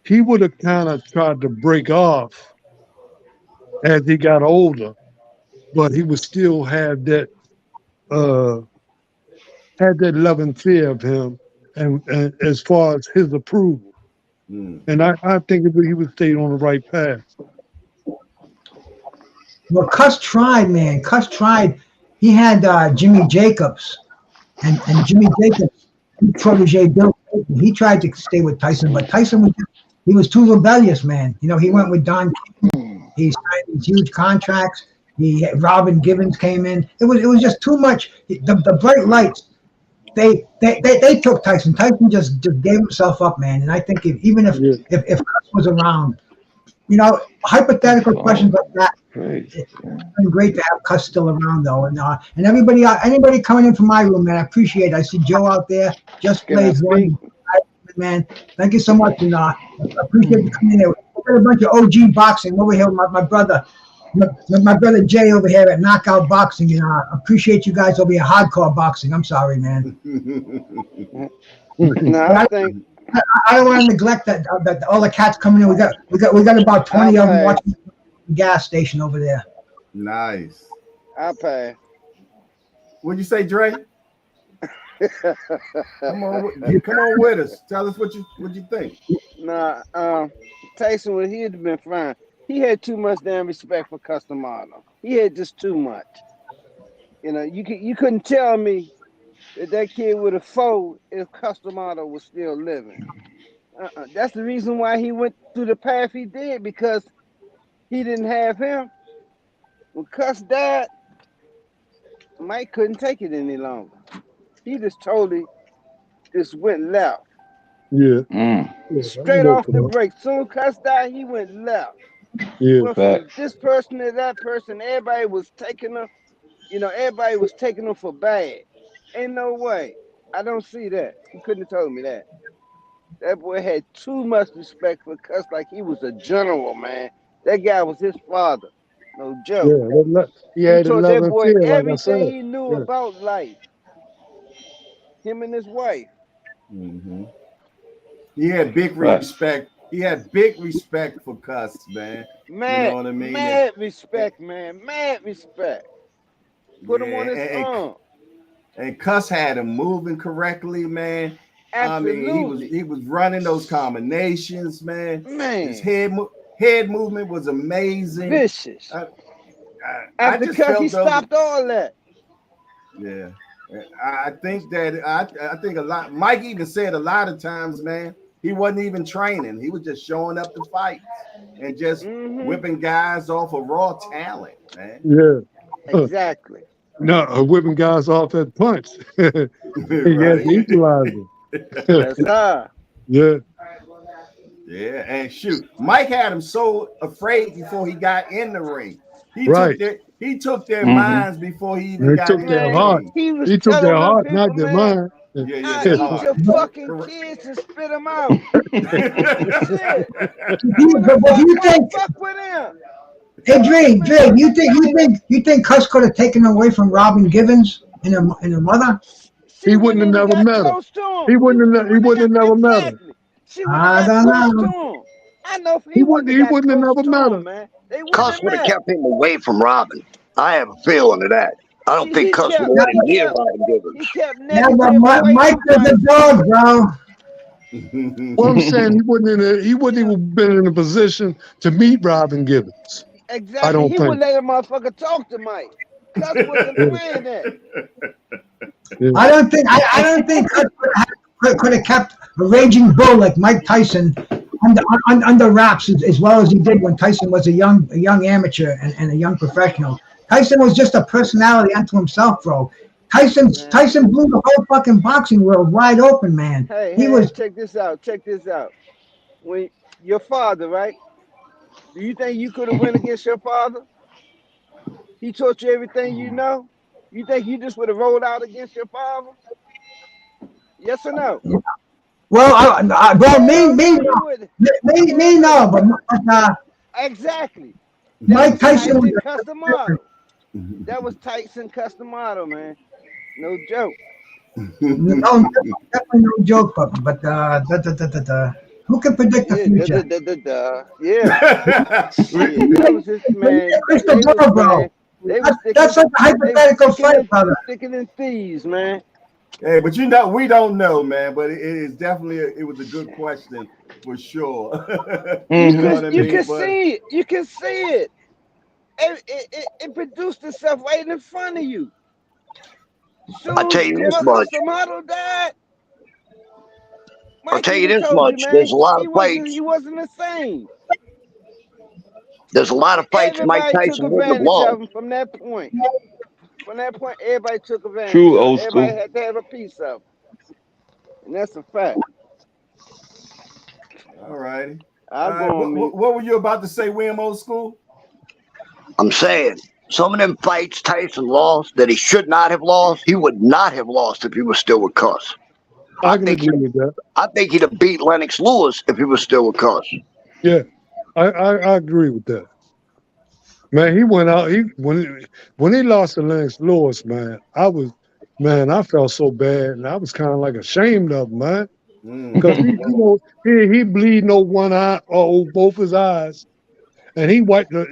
he would have kind of tried to break off as he got older, but he would still have that love and fear of him, and as far as his approval. And I think he would stay on the right path. Well, Cuss tried, man. Cuss tried. He had Jimmy Jacobs, and Jimmy Jacobs, protege Bill. He tried to stay with Tyson, but Tyson was too rebellious, man. He went with Don King. He signed these huge contracts. Robin Givens came in. It was just too much. The bright lights. They took Tyson. Tyson just gave himself up, man. And I think if Cuss was around, hypothetical questions like that. It's been great to have Cuss still around, though. And anybody coming in from my room, man, I appreciate it. I see Joe out there. Just plays one, man. Thank you so much, and I appreciate you coming in there. We got a bunch of OG boxing over here. My brother. My brother Jay over here at Knockout Boxing, and I appreciate you guys over here at Hardcore Boxing. I'm sorry, man. No, I think I don't want to neglect that all the cats coming in. We got about 20 of them watching the gas station over there. Nice. I'll pay. What'd you say, Dre? Come on with us. Tell us what you think. Nah, Tyson, he'd have been fine. He had too much damn respect for Custom Auto. He had just too much. You know, you couldn't tell me that kid with a foe if Customato was still living. That's the reason why he went through the path he did, because he didn't have him. When Cuss died, Mike couldn't take it any longer. He just totally just went left. Yeah. Straight off the break. Soon Cuss died, he went left. Yeah. Went from this person to that person. Everybody was taking him, you know, everybody was taking him for bad. Ain't no way. I don't see that. He couldn't have told me that. That boy had too much respect for Cuss, like he was a general, man. That guy was his father. No joke. Yeah, he He taught that boy like everything he knew about life. Him and his wife. Mm-hmm. He had big respect. He had big respect for Cuss, man. Mad, you know what I mean? Mad respect, man. Mad respect. Put him on his arm. And Cuss had him moving correctly, man. Absolutely. I mean, he was running those combinations, man. His head movement was amazing. Vicious. I just felt he stopped all that. Yeah. I think that I think a lot. Mike even said a lot of times, man, he wasn't even training. He was just showing up to fight and just whipping guys off of raw talent, man. Yeah. Exactly. No, whipping guys off at punch. He had to equalize them. That's hard. Yeah. Yeah, and shoot, Mike had him so afraid before he got in the ring. He took their minds before he even got in the ring. He took their heart, not their mind. Yeah, eat your fucking kids and spit them out. Shit. You think? Fuck with him. Hey, Dre, you think Cuss could have taken away from Robin Givens and her mother? He wouldn't have never met her. He wouldn't have never met her. I don't know. I know he wouldn't have never met her. Man. Cuss would have kept him away from Robin. I have a feeling of that. I don't think Cuss would have let him near Robin Givens. Yeah, but Mike was a dog, bro. What I'm saying, he wouldn't even been in a position to meet Robin Givens. Exactly. I don't he think. would let a motherfucker talk to Mike. Cuss wasn't playing that. Yeah. I don't think Cuss could have kept a raging bull like Mike Tyson under wraps as well as he did when Tyson was a young amateur and a young professional. Tyson was just a personality unto himself, bro. Tyson blew the whole fucking boxing world wide open, man. Hey, check this out. When your father, right? Do you think you could have went against your father? He taught you everything you know. You think you just would have rolled out against your father? Yes or no? Well, me no, but exactly. Mike Tyson was Customato. That was Tyson Customato, man. No joke. No, definitely no joke, but who can predict the future? Yeah. That was just, man. Crystal ball, bro. That's like a hypothetical fight, brother. Sticking in thieves, man. Hey, but we don't know, man. But it is definitely it was a good question for sure. You can see it. You can see it. It produced itself right in front of you. I'll tell you this much. Died. I'll tell you this much. There's a lot of fights. He wasn't the same. There's a lot of fights Mike Tyson wouldn't have lost. From that point, everybody took advantage. True, old school. Everybody had to have a piece of it. And that's a fact. All righty. What were you about to say, William, old school? I'm saying some of them fights Tyson lost that he should not have lost, he would not have lost if he was still with Cuss. I can agree with that. I think he'd have beat Lennox Lewis if he was still with Cuss. Yeah, I agree with that. Man, he went out. When he lost to Lennox Lewis, man, I felt so bad, and I was kind of like ashamed of him, man, because he bleeding over one eye or both his eyes. And he wiping the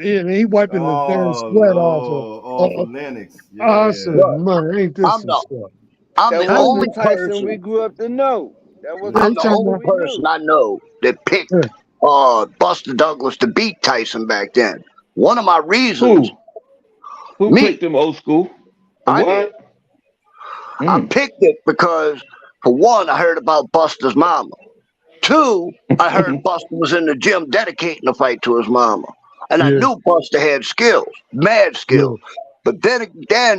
damn sweat off of Lennox. Yeah. I said, man, ain't this some stuff? I'm the only person we grew up to know. I'm the only person I know that picked Buster Douglas to beat Tyson back then. One of my reasons. Who picked him, old school? I did. I picked it because, for one, I heard about Buster's mama. Two, I heard Buster was in the gym dedicating the fight to his mama. And I knew Buster had skills, mad skills. But then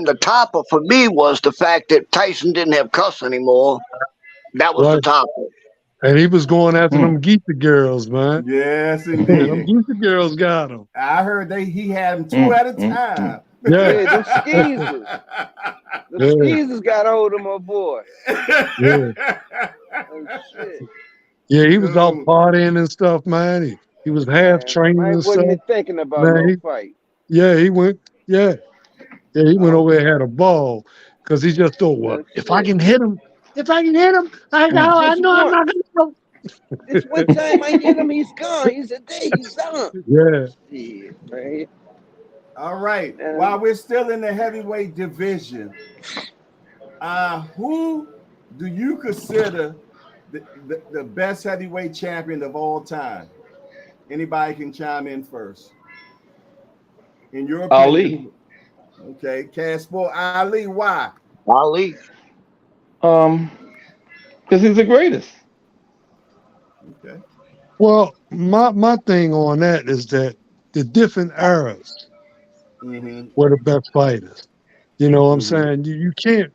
the topper for me was the fact that Tyson didn't have cuss anymore. That was the topper. And he was going after them geezer girls, man. Yes, indeed. Them geezer girls got him. I heard he had them two at a time. Yeah, them skeezers. The skeezers got hold of my boy. Yeah. Oh, shit. Yeah, he was out partying and stuff, man. He was half training and stuff. I wasn't thinking about no fight. Yeah, he went. Yeah, he went over there and had a ball because he just thought, well, if I can hit him, I know I'm not gonna go. This one time I hit him, he's gone. He's done. Yeah. Yeah, man. All right. While we're still in the heavyweight division, who do you consider the best heavyweight champion of all time? Anybody can chime in first. In your opinion, Ali. Okay, Casper. Ali, why? Ali. Because he's the greatest. Okay. Well, my thing on that is that the different eras were the best fighters. You know what I'm saying? You can't,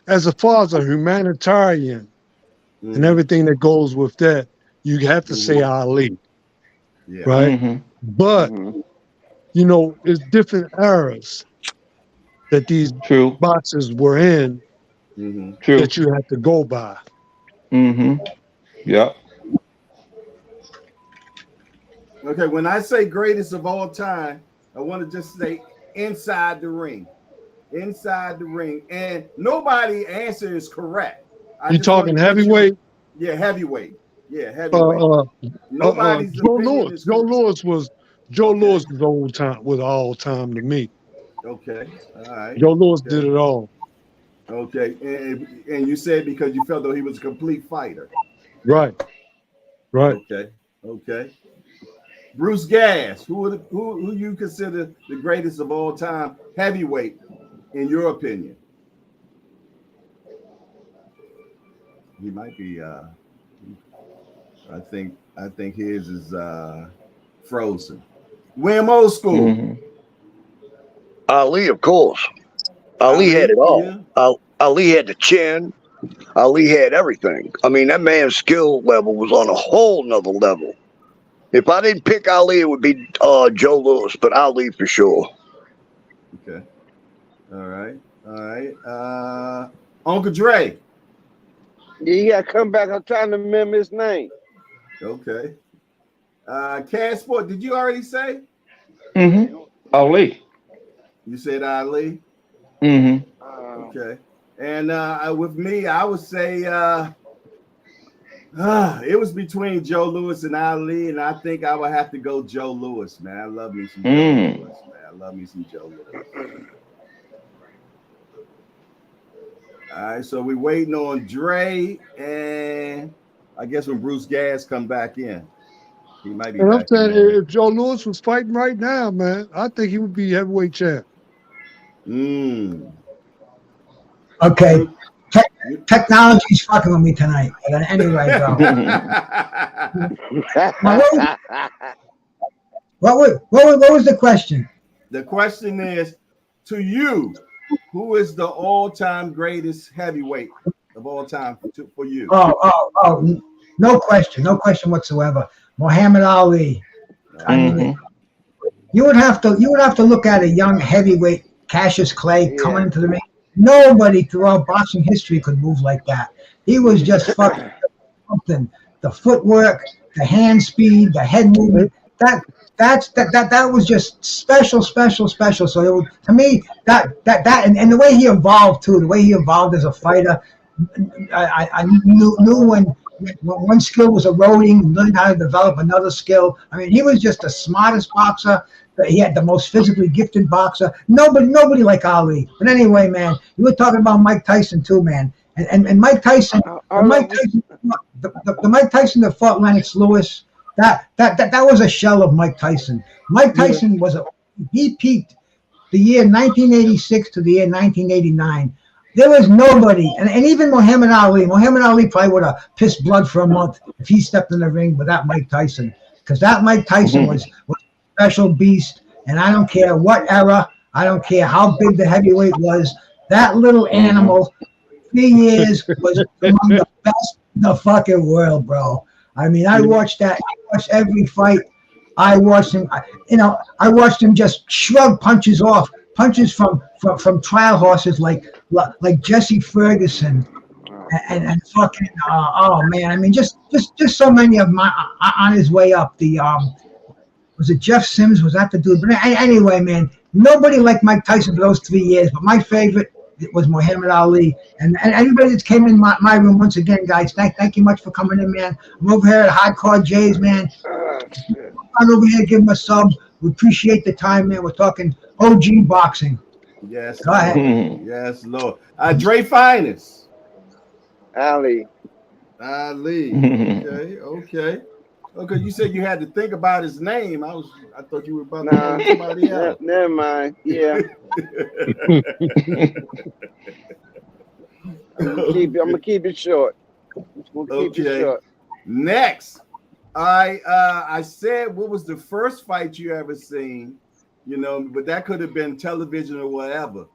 as far as a humanitarian and everything that goes with that, you have to say Ali. Yeah. Right? But, you know, it's different eras that these boxers were in that you have to go by. Yeah. Okay, when I say greatest of all time, I want to just say inside the ring. Inside the ring. And nobody answer is correct. You talking heavyweight? Yeah, heavyweight. Yeah, heavyweight. Nobody's Joe Louis. Joe Louis was all time to me. Okay. All right. Joe Louis did it all. Okay. And you said because you felt though he was a complete fighter. Right. Okay. Bruce Gass, who you consider the greatest of all time heavyweight, in your opinion? He might be. I think his is frozen. William Old School. Ali, of course. Ali had it all. Yeah. Ali had the chin. Ali had everything. I mean, that man's skill level was on a whole nother level. If I didn't pick Ali, it would be Joe Louis, but Ali for sure. Okay. All right. Uncle Dre. Yeah, you gotta come back. I'm trying to remember his name. Okay. Casper, did you already say? Ali. You said Ali? Okay. And with me, I would say it was between Joe Louis and Ali, and I think I would have to go Joe Louis, man. I love me some Joe Louis, man. I love me some Joe Louis. All right, so we're waiting on Dre, and I guess when Bruce Gass come back in, he might be. And back I'm saying, in. if Joe Louis was fighting right now, man, I think he would be heavyweight champ. Okay. Technology's fucking with me tonight. But anyway, bro. What was the question? The question is, to you, who is the all-time greatest heavyweight of all time for you? Oh, no question whatsoever. Muhammad Ali. I mean, you would have to look at a young heavyweight, Cassius Clay, coming into the ring. Nobody throughout boxing history could move like that. He was just fucking something. The footwork, the hand speed, the head movement. That was just special. So to me, that and the way he evolved too, the way he evolved as a fighter, I knew when one skill was eroding, learned how to develop another skill. I mean, he was just the smartest boxer. He had the most physically gifted boxer. Nobody like Ali. But anyway, man, you were talking about Mike Tyson too, man. And Mike Tyson, the Mike Tyson that fought Lennox Lewis, that was a shell of Mike Tyson. Mike Tyson he peaked the year 1986 to the year 1989, there was nobody, and even Muhammad Ali. Muhammad Ali probably would have pissed blood for a month if he stepped in the ring with that Mike Tyson, because that Mike Tyson was a special beast. And I don't care what era, I don't care how big the heavyweight was. That little animal, 3 years, was among the best in the fucking world, bro. I mean, I watched that. I watched every fight. I watched him. I watched him just shrug punches off, punches from trial horses like Jesse Ferguson, and fucking oh man. I mean, just so many of them on his way up. The was it Jeff Sims? Was that the dude? But anyway, man, nobody liked Mike Tyson for those 3 years. But my favorite was Muhammad Ali. And anybody that came in my room, once again, guys, thank you much for coming in, man. I'm over here at Hardcore J's, man. I'm over here giving a sub. We appreciate the time, man. We're talking OG boxing. Yes. Go ahead. Yes, Lord. Dre Finest. Ali. Okay. Okay, you said you had to think about his name. I thought you were about to name somebody else. Never mind. Yeah. I'm gonna keep it short. Keep it short. Next, I said what was the first fight you ever seen? But that could have been television or whatever.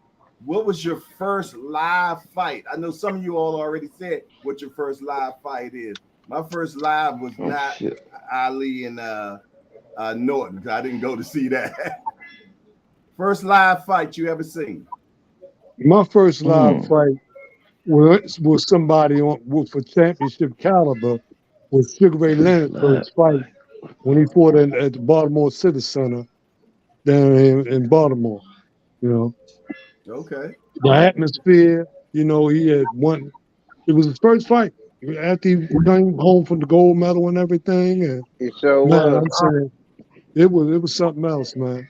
What was your first live fight? I know some of you all already said what your first live fight is. My first live was not Ali and Norton, because I didn't go to see that. First live fight you ever seen? My first live fight was somebody for championship caliber was Sugar Ray Leonard's first fight when he fought at the Baltimore City Center down in Baltimore. Okay. The atmosphere, he had won. It was his first fight. After he came home from the gold medal and everything, and it sure man, was. I'm saying it was something else, man.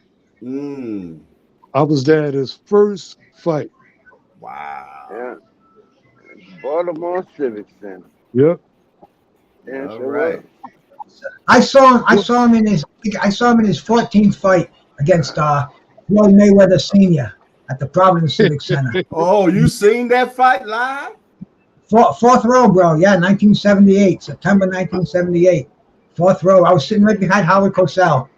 I was there at his first fight. Wow. Yeah. Baltimore Civic Center. Yep. Yeah, all right. I saw him in his 14th fight against Floyd Mayweather Sr. at the Providence Civic Center. Oh, you seen that fight live? Fourth row, bro. Yeah, 1978, September 1978. Fourth row. I was sitting right behind Howard Cosell.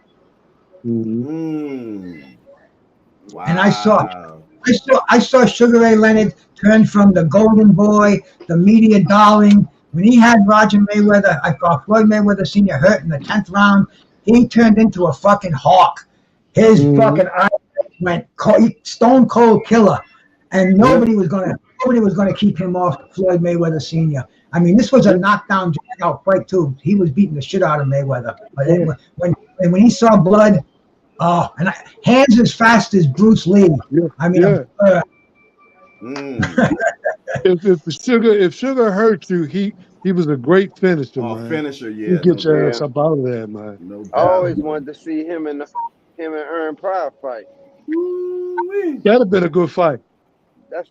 Wow. And I saw Sugar Ray Leonard turn from the golden boy, the media darling. When he had Floyd Mayweather Sr. hurt in the 10th round, he turned into a fucking hawk. His fucking eyes went stone cold killer, and nobody was gonna keep him off Floyd Mayweather Sr. I mean, this was a knockdown, drag-out fight too. He was beating the shit out of Mayweather. But then when he saw blood, hands as fast as Bruce Lee. Yeah. I mean, if Sugar hurt you, he was a great finisher, man. Finisher, yeah. He get your ass up out of there, man. I always wanted to see him and Aaron Pryor fight. That'd have been a good fight.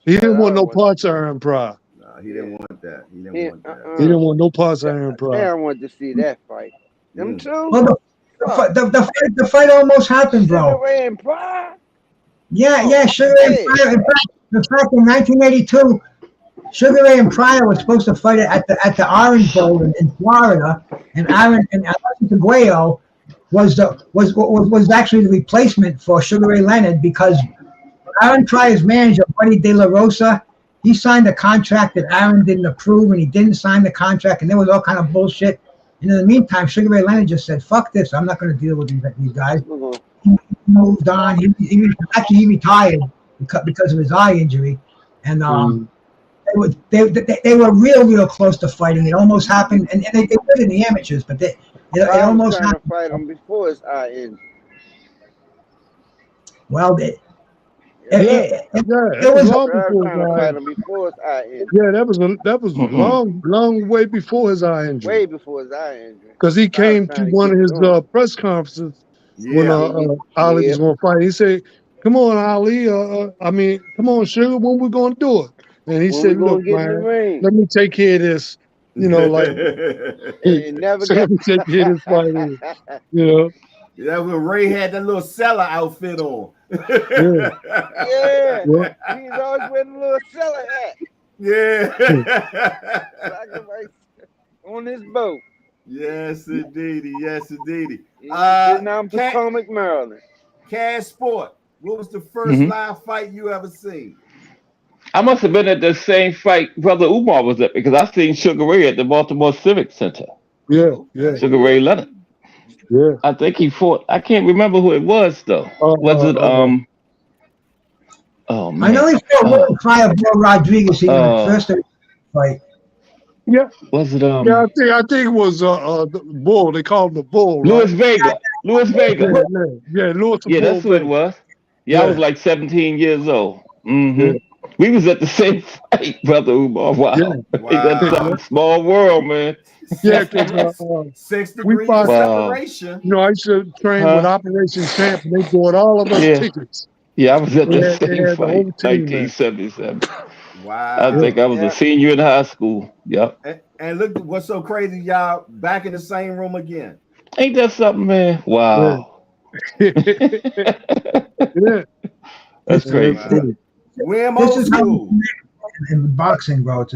He didn't want no parts of Aaron Pryor. No, he didn't want that. He didn't want no parts of Aaron Pryor. Aaron wanted to see that fight. Them two? Well, the fight almost happened, bro. Aaron Pryor? Yeah, Sugar Ray and Pryor. In fact, in 1982, Sugar Ray and Pryor were supposed to fight at the Orange Bowl in Florida, and Aaron and Taguayo was actually the replacement for Sugar Ray Leonard, because Aaron Pryor's manager, Buddy De La Rosa, he signed a contract that Aaron didn't approve, and he didn't sign the contract, and there was all kind of bullshit. And in the meantime, Sugar Ray Leonard just said, "Fuck this! I'm not going to deal with these guys." He moved on. He retired because of his eye injury, and they were real close to fighting. It almost happened, and they did in the amateurs, but it almost happened. To fight him before his eye injury. Well, it was long before his eye injury. Yeah, that was long way before his eye injury. Way before his eye injury. Because he came to one of his press conferences when Ali was going to fight. He said, "Come on, Ali. Come on, Sugar. When we going to do it?" And he said, "Look, man, let me take care of this." Let me take care of this fight. That when Ray had that little Cellar outfit on. Yeah. He's always wearing a little sailor hat. Yeah. On his boat. Yes, indeedy. Yes, indeedy. Now I'm Potomac, Maryland. Cash Sport. What was the first live fight you ever seen? I must have been at the same fight Brother Umar was at because I seen Sugar Ray at the Baltimore Civic Center. Yeah. Sugar Ray Leonard. Yeah. I think he fought. I can't remember who it was though. Was it Oh man. I know he fought Fireball Rodriguez in the first fight. Yeah. Was it Yeah, I think it was the Bull. They called him the Bull. Louis right? Vega. Louis Vega. Yeah, Louis the Yeah, Bull that's who it was. Yeah, I was like 17 years old. Yeah. We was at the same fight, Brother Umar. Wow. Yeah. That's a small world, man. Yeah, because 6 degrees of separation. You know, I used to train with Operation Champ, and they bought all of us tickets. Yeah, I was at the same the fight, whole team, 1977. Wow. I think I was a senior in high school. Yep. And look, what's so crazy, y'all, back in the same room again. Ain't that something, man? Wow. Yeah. That's crazy. This is how in boxing, bro.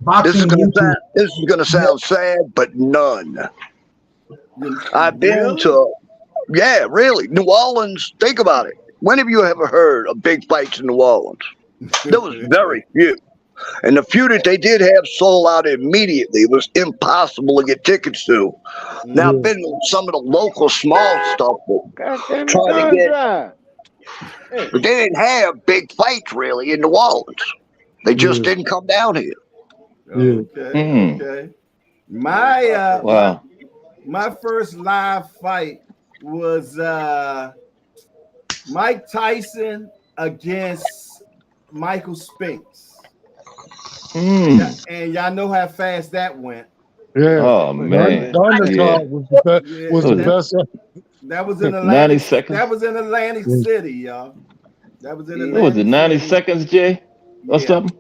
Boxing. This is gonna sound sad, but none. I've been to, really, New Orleans. Think about it. When have you ever heard of big fights in New Orleans? There was very few. And the few that they did have sold out immediately. It was impossible to get tickets to. Now I've been to some of the local small stuff, trying to get. But they didn't have big fights really in New Orleans. They just didn't come down here. Okay. My my first live fight was Mike Tyson against Michael Spinks. And y'all know how fast that went. Yeah. Oh man. The undercard was the best. That was in 90 seconds. That was in Atlantic City, y'all. That was in Atlantic. What was it, 90 seconds, Jay? Or something?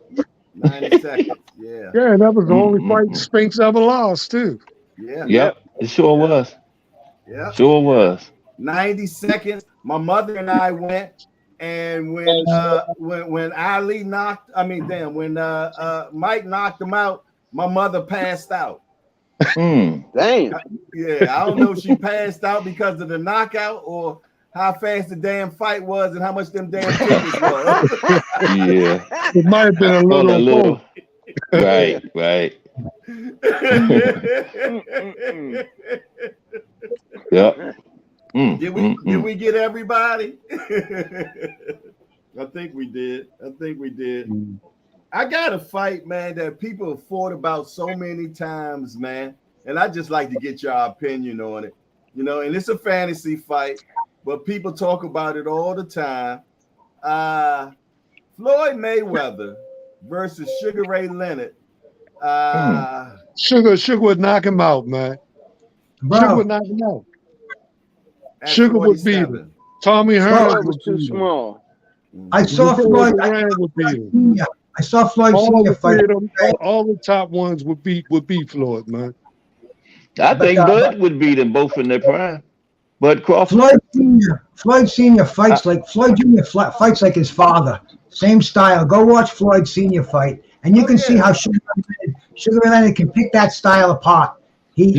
90 seconds, yeah. Yeah, and that was the only fight Spinks ever lost, too. Yeah. Yep, it sure was. Yeah. Sure was. 90 seconds. My mother and I went, and when Ali knocked, when Mike knocked him out, my mother passed out. Damn. Yeah, I don't know if she passed out because of the knockout or how fast the damn fight was and how much them damn tickets was. Yeah. It might have been a little. Right. Yep. Did we get everybody? I think we did. I got a fight, man, that people have fought about so many times, man. And I just like to get your opinion on it. You know, and it's a fantasy fight, but people talk about it all the time. Floyd Mayweather versus Sugar Ray Leonard. Sugar would knock him out, man. Sugar would knock him out. Sugar would beat him. Tommy Hearns was too small. I saw Floyd. I saw Floyd Senior fight. All the top ones would beat Floyd, man. I think Bud would beat them both in their prime. Bud Crawford. Floyd Senior fights like Floyd Junior fights like his father. Same style. Go watch Floyd Senior fight, and you can see how Sugar Ray Leonard can pick that style apart. He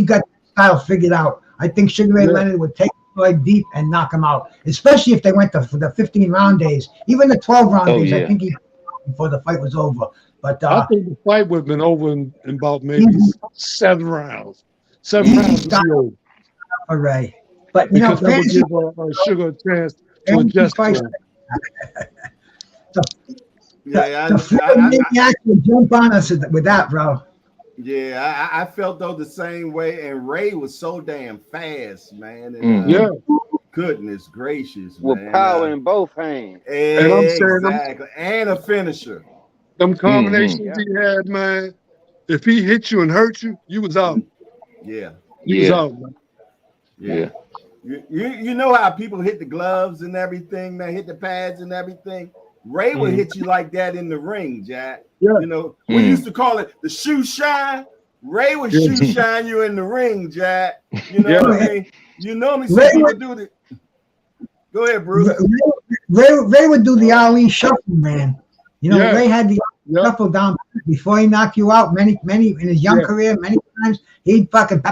got that style figured out. I think Sugar Ray Leonard would take Floyd deep and knock him out, especially if they went for the 15-round days, even the 12-round days. I think he before the fight was over. But I think the fight would have been over in about maybe 7 rounds. 7 rounds would be over. For Ray, but because that would give Sugar a chance to adjust. The actually jump on us with that, bro. Yeah, I felt though the same way, and Ray was so damn fast, man. And, goodness gracious, with man. Power in both hands. Exactly, and a finisher. Them combinations he had, man. If he hit you and hurt you, you was out. Yeah, he was out, man. Yeah. You know how people hit the gloves and everything, man, hit the pads and everything. Ray would hit you like that in the ring, Jack. Yeah. You know, we used to call it the shoe shine. Ray would shoe shine you in the ring, Jack. You know what I mean? You know me, some people do that. Go ahead, Bruce. Ray would do the Ali shuffle, man. You know, Ray had the shuffle down before he knocked you out. Many in his young career, many times he'd fucking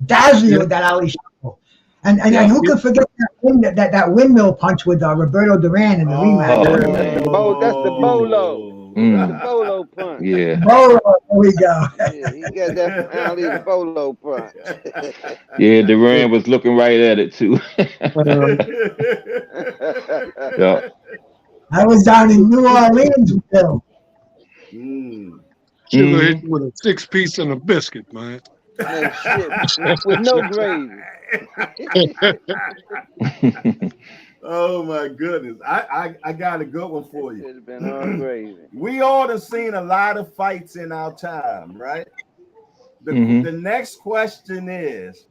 dazzle you with that Ali shuffle. And who could forget that windmill punch with Roberto Duran in the rematch? That's the bolo. That's the bolo punch. Yeah. Bolo, there we go. Yeah, he got that from Ali's bolo punch. Yeah, Duran was looking right at it too. Yeah. I was down in New Orleans with Bill. Sugar hit you with a 6-piece and a biscuit, man. Man, shit, with no gravy. Oh my goodness. I got a good one for you. Should have been all gravy. We all have seen a lot of fights in our time, right? The next question is,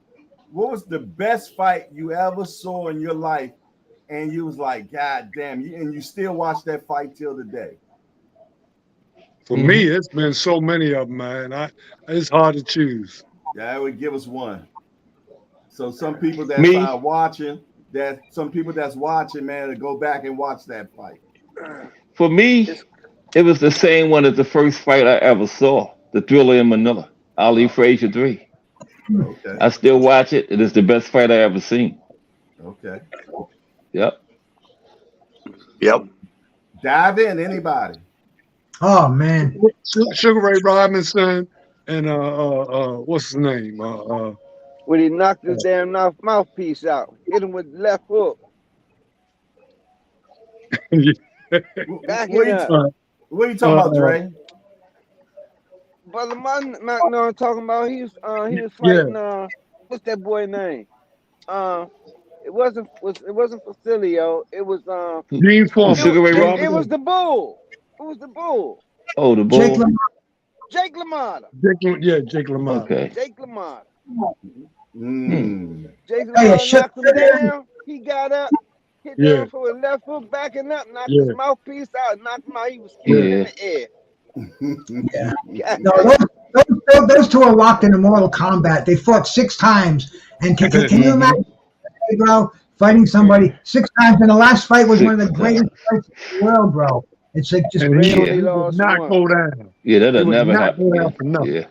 what was the best fight you ever saw in your life? And you was like, God damn, and you still watch that fight till today. For me, it's been so many of them, man. It's hard to choose. Yeah, I would give us one. So some people that's watching, some people that's watching, man, to go back and watch that fight. For me, it was the same one as the first fight I ever saw, the Thriller in Manila, Ali Frazier 3. Okay. I still watch it. It is the best fight I ever seen. Okay. Yep. Dive in, anybody. Oh man, Sugar Ray Robinson and what's his name? When he knocked his damn mouthpiece out, hit him with the left hook. Back it up. What are you talking about, Dre? Brother Martin, you know what I'm talking about? He was fighting. What's that boy name? It wasn't Facilio. It was Gene Foreman. Sugar Ray Robinson. It was the bull. It was the bull. Oh, the bull. Jake LaMotta. Jake LaMotta. Okay. Jake LaMotta. Hey, Jake LaMotta knocked him down. He got up, hit down for a left hook, backing up, knocked his mouthpiece out, knocked him out. He was skipping in the air. No, those two are locked in a Mortal Kombat. They fought 6 times. And can you imagine, bro, fighting somebody 6 times? And the last fight was one of the greatest fights in the world, bro. It's like just really not go down. Yeah, that'll never happen. Yeah.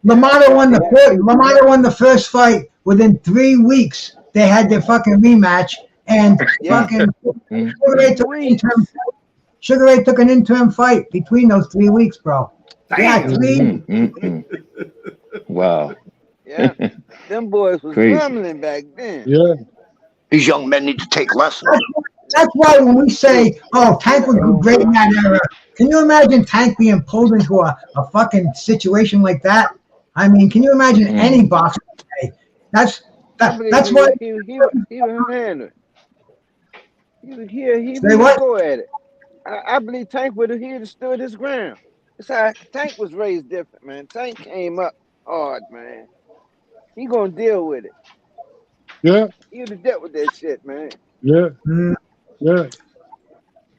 LaMotta won the first fight within 3 weeks. They had their fucking rematch, and fucking Sugar Ray took an interim fight between those 3 weeks, bro. Yeah, 3. Wow. Yeah, them boys was rumbling back then. Yeah. These young men need to take lessons. That's why when we say, "Oh, Tank was great in that era," can you imagine Tank being pulled into a fucking situation like that? I mean, can you imagine any boxer today? That's why he was a handler. He would go at it. I believe Tank would have stood his ground. It's how Tank was raised different, man. Tank came up hard, man. He gonna deal with it. Yeah. He would have dealt with that shit, man. Yeah. Yeah.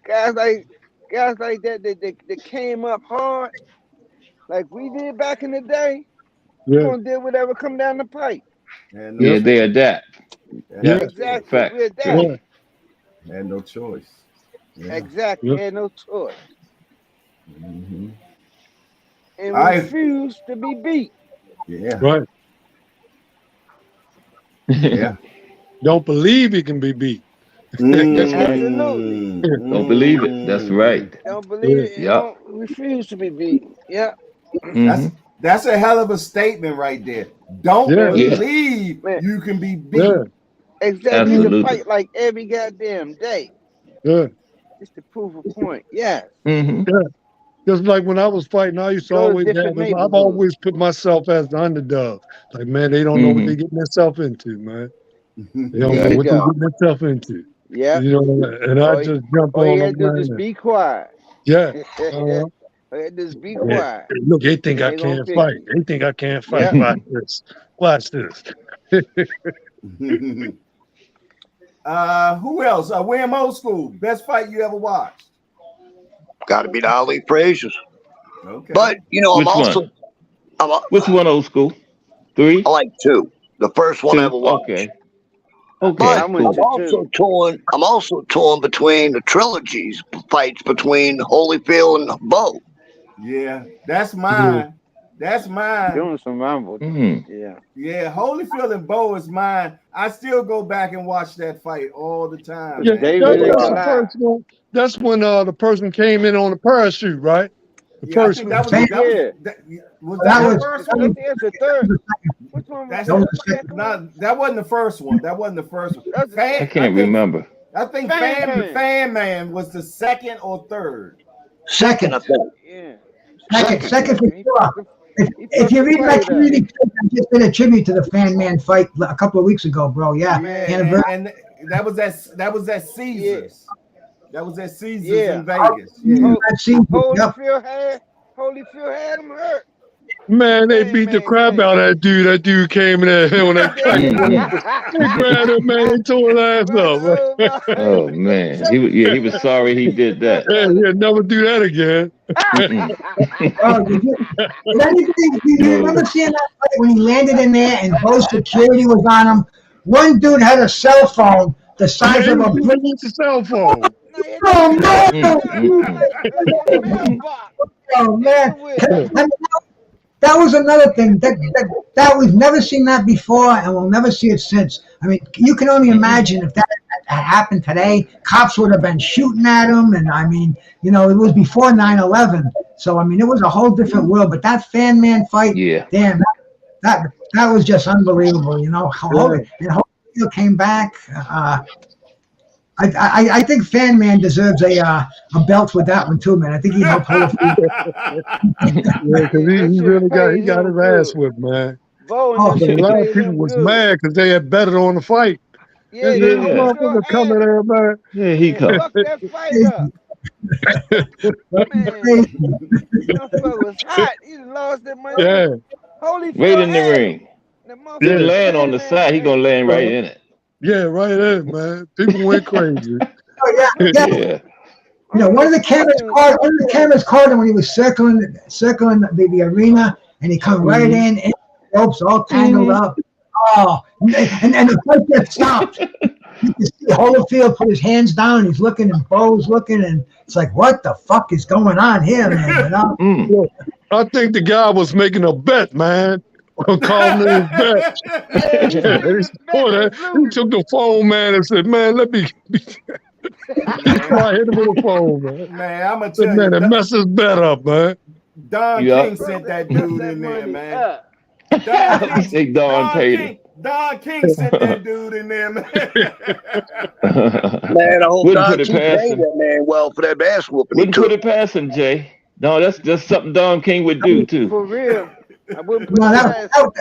Guys like that, they came up hard, like we did back in the day. We're gonna deal with whatever come down the pipe. Yeah, they adapt. Yeah, exactly. Fact. We adapt. Had no choice. Yeah. Exactly. Had no choice. And we refused to be beat. Yeah. Right. Yeah. Don't believe he can be beat. That's right. Absolutely. Don't believe it. That's right. Don't believe it. Don't refuse to be beat. Yeah. That's a hell of a statement right there. Don't believe you can be beat. Yeah. Exactly. You can fight like every goddamn day. Yeah. Just to prove a point. Yes. Yeah. Just like when I was fighting, I used to I've always put myself as the underdog. Like, man, they don't know what they're getting themselves into, man. They don't know what they're getting themselves into. Yeah. You know, and I just jump on them. Just be quiet. Yeah. Just be quiet. Look, they think I can't fight. They think I can't fight. Watch this. Watch this. Who else? William Old School. Best fight you ever watched? Got to be the Ali Fraziers. Okay. But Which one, Old School? 3? I like 2. The first one I ever watched. Okay. Okay, But I went I'm to also two. torn. I'm also torn between the trilogies fights between Holyfield and Bo. Yeah, that's Yeah. mine. That's mine. Doing some rumble. Mm. Yeah. Yeah, Holyfield and Bo is mine. I still go back and watch that fight all the time, Yeah, With man. David and that's the Goliath. first one. That's when the person came in on the parachute, right? The Yeah, I first think one. that was Fan- that was Yeah. that, was that that the was first I one? think it's the third. Which one was That's that was that? the The second. second one? not that wasn't the first one. That wasn't the first one. That's the I Fan, second. can't remember. I think Fan Fan Man. Fan Man was the second or third. Second, I think. Yeah. Second for He sure. fucked the, If, he if fucked you the read my fight up. community, I just did a tribute to the Fan Man fight a couple of weeks ago, bro. Yeah, Yeah, anniversary. and that was at Caesars. That was at Caesars Yeah. in Vegas. Yeah. I've seen yep. Holyfield had him hurt. Man, they Fan beat the Man crap came. out of that dude. That dude came in there on that kite. Mm-hmm. They grabbed him, man. They tore his ass up. Man. Oh man, he was sorry he did that. Yeah, he'll never do that again. Mm-mm. Oh, do you remember seeing that fight when he landed in there and both security was on him? One dude had a cell phone the size Yeah, of a he brick. used a cell phone. Oh, no! Mm-mm. Oh, man. I mean, that was another thing. That we've never seen that before, and we'll never see it since. I mean, you can only imagine if that had happened today. Cops would have been shooting at him, and I mean, it was before 9/11, so I mean, it was a whole different world. But that Fan Man fight, Yeah. damn, that was just unbelievable. And Holyfield came back. I think Fan Man deserves a belt with that one too, man. I think he helped Holyfield. Yeah, because he really got his ass whipped, man. Oh, A lot of people was mad because they had betted on the fight. Yeah, This yeah. motherfucker coming there, man. Here he come. fuck that fight up. Man, motherfucker was hot. He lost that money. Yeah. Holyfield Right in the had him. ring. The Didn't motherfucker land on the Fan side. He Man gonna land right in it. Yeah, right there, man. People went crazy. Oh, yeah. Yeah. One of the cameras caught him when he was circling the arena, and he come right in, and ropes all tangled up. Oh, and the fight gets stopped. You can see Holyfield put his hands down. He's looking, and Bo's looking, and it's like, what the fuck is going on here, man? I think the guy was making a bet, man. Calling it a bet. He took the phone, man, and said, man, let me. I hit him with the phone, man. Man, I'm gonna tell you, man, it messed his bet up, man. Don King sent that dude in there, man. I think Don paid him. Don King sent that dude in there, man. Man, I hope Wouldn't Don put it King past paid him. that man well for that ass whooping. Wouldn't put it past him, Jay. No, that's just something Don King would do too. For real. I wouldn't put No, it past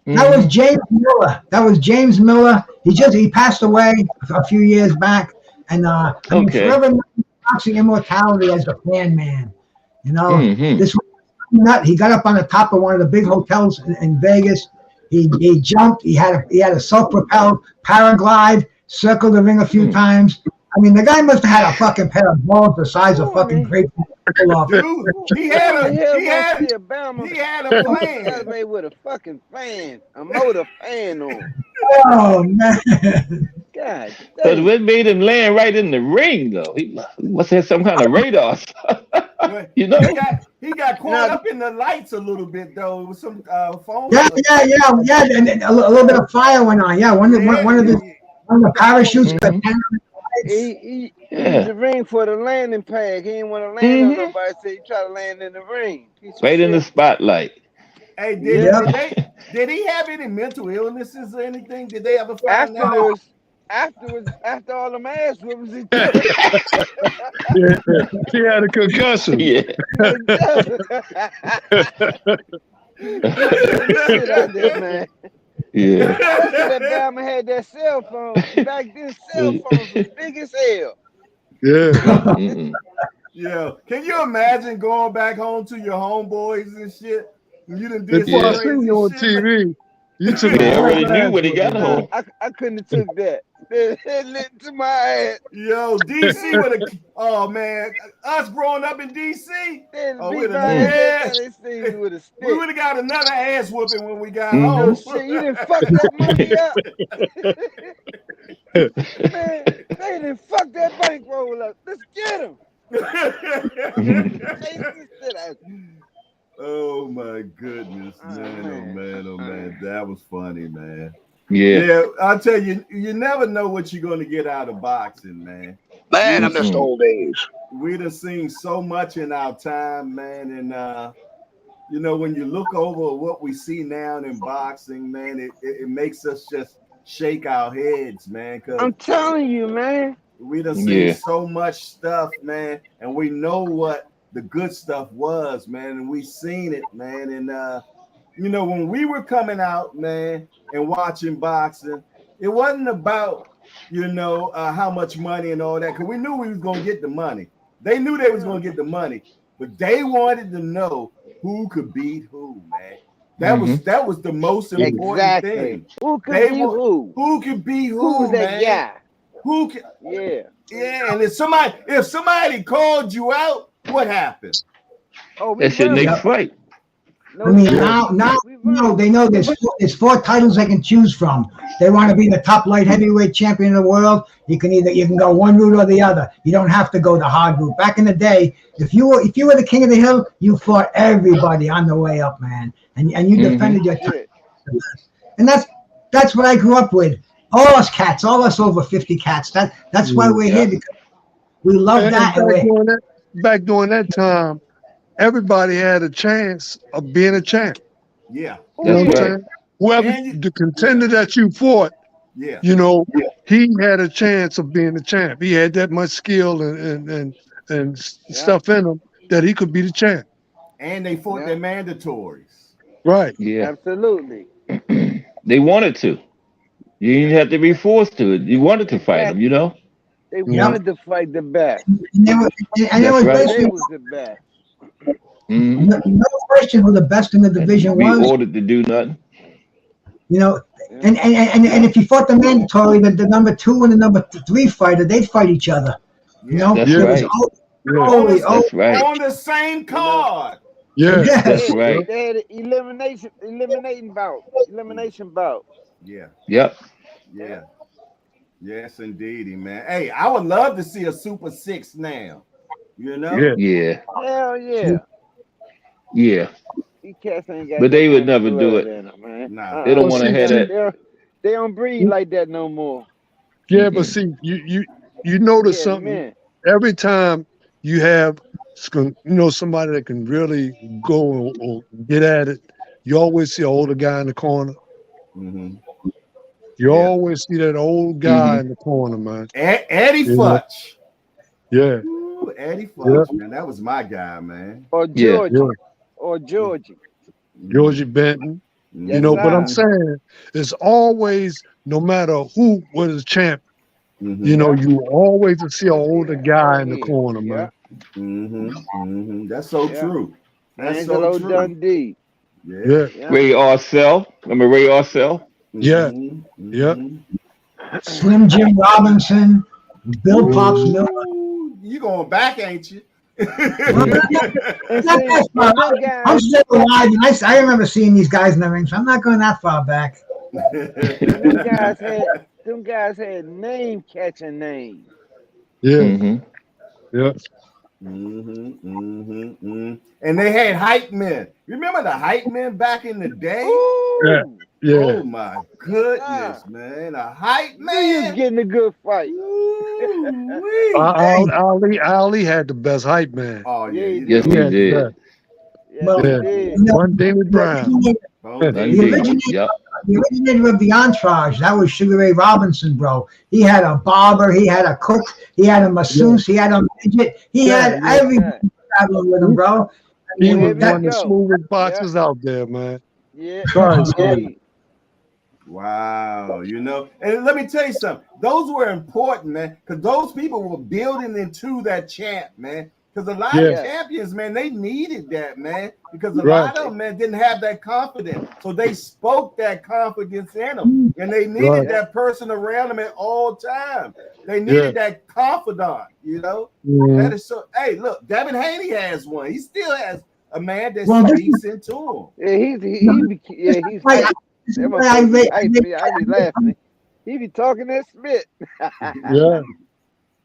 that was James Miller. That was James Miller. He passed away a few years back, and I mean, forever boxing immortality as the Fan Man. This was nut. He got up on the top of one of the big hotels in Vegas. He jumped. He had a self-propelled paraglide, circled the ring a few times. I mean, the guy must have had a fucking pair of balls the size of fucking grape. Dude, he had a plan. Made with a fucking fan, a motor fan on. Oh man! God, but what made him land right in the ring though? He must have some kind of radar. He got caught up in the lights a little bit though with some phone. Yeah. And a little bit of fire went on. Yeah, one of the parachutes. He used the ring for the landing pad. He didn't want to land on nobody, so he tried to land in the ring. Right in the spotlight. Hey, did he have any mental illnesses or anything? Did they ever find that out? After all the ass whoopings he took. He had a concussion. Yeah. Shit out there, man. Yeah. That Bama had that cell phone. Back then, cell phones was big as hell. Yeah. Yeah. Can you imagine going back home to your homeboys and shit? And you done did Before I some seen crazy you on shit? TV, You took They a already whole knew ass when he got whooping, home. I couldn't have took that. It lit to my ass. Yo, DC would have. Oh man, us growing up in DC. Oh, Beat we'd my have. ass every time they seen me with a stick. We would have got another ass whooping when we got No home. shit, you didn't fuck that monkey up. Man, they didn't fuck that bankroll up. Let's get him. Oh my goodness, man. Oh man, oh man. That was funny, man. Yeah, I'll tell you, you never know what you're gonna get out of boxing, man. Man, I miss the old days. We done seen so much in our time, man, and you know, when you look over what we see now in boxing, man, it makes us just shake our heads, man. Cause I'm telling you, man. We done seen so much stuff, man, and we know what the good stuff was, man, and we seen it, man. And you know, when we were coming out, man, and watching boxing, it wasn't about, you know, how much money and all that, because we knew we was gonna get the money. They knew they was gonna get the money, but they wanted to know who could beat who, man. That was the most important thing. Who could beat who? Who could beat who? Who's that man? guy? Who can? Yeah. And if somebody called you out, what happened? Oh, that's your next fight. I mean, now you know, they know there's 4 titles they can choose from. They want to be the top light heavyweight champion of the world. You can go one route or the other. You don't have to go the hard route. Back in the day, if you were the king of the hill, you fought everybody on the way up, man, and you defended your title. And that's what I grew up with. All us over 50 cats. That's why we're here, because we love that. Back during that time, everybody had a chance of being a champ. Yeah. You know what I'm saying? Whoever the contender that you fought, you know, he had a chance of being a champ. He had that much skill and stuff in him that he could be the champ. And they fought their mandatories. Right. Yeah. Absolutely. They wanted to. You didn't have to be forced to it. You wanted to fight them, you know? They wanted to fight the best. And they was the best. No question who the best in the division was. Be ordered to do nothing. You know, and if you fought the mandatory, the number 2 and the number 3 fighter, they'd fight each other. You know, that's right. That's right. On the same card. That's right. They had an elimination bout. Yeah. Yep. Yeah. Yes, indeedy, man. Hey, I would love to see a Super 6 now. You know? Yeah. Hell yeah. Yeah. But they would never do it. Nah. They don't want to have that. They don't breathe like that no more. Yeah, but see, you notice something. Man. Every time you have, you know, somebody that can really go or get at it, you always see an older guy in the corner. You always see that old guy in the corner, man. Eddie Futch. Yeah. Ooh, Eddie Futch, man. That was my guy, man. Or Georgie. Or Georgie. Georgie Benton. You know, but I'm saying it's always, no matter who was champ, you know, you always see an older guy in the corner, man. That's so true. That's Angelo so true. Dundee. Yeah. Ray Arcel. Remember Ray Arcel? Yeah. Slim Jim Robinson, Bill Pops Miller. You going back, ain't you? I'm still alive, and I remember seeing these guys in the ring, so I'm not going that far back. Them guys had name catching names. Yeah. Yeah. And they had hype men. Remember the hype men back in the day? Yeah. Oh my goodness, man! A hype man. He's getting a good fight. Ali had the best hype man. Oh yeah, yes, he did. One David Brown. The originator of the entourage, that was Sugar Ray Robinson, bro. He had a barber, he had a cook, he had a masseuse, he had a midget, he had everything traveling with him, bro. He was one of the smoothest boxers out there, man. Yeah. Wow, you know, and let me tell you something. Those were important, man, because those people were building into that champ, man. Because a lot of champions, man, they needed that, man. Because a lot of them, man, didn't have that confidence. So they spoke that confidence in them. And they needed that person around them at all times. They needed that confidant, you know? That is so. Hey, look, Devin Haney has one. He still has a man that speaks into him. I be laughing. He be talking that spit.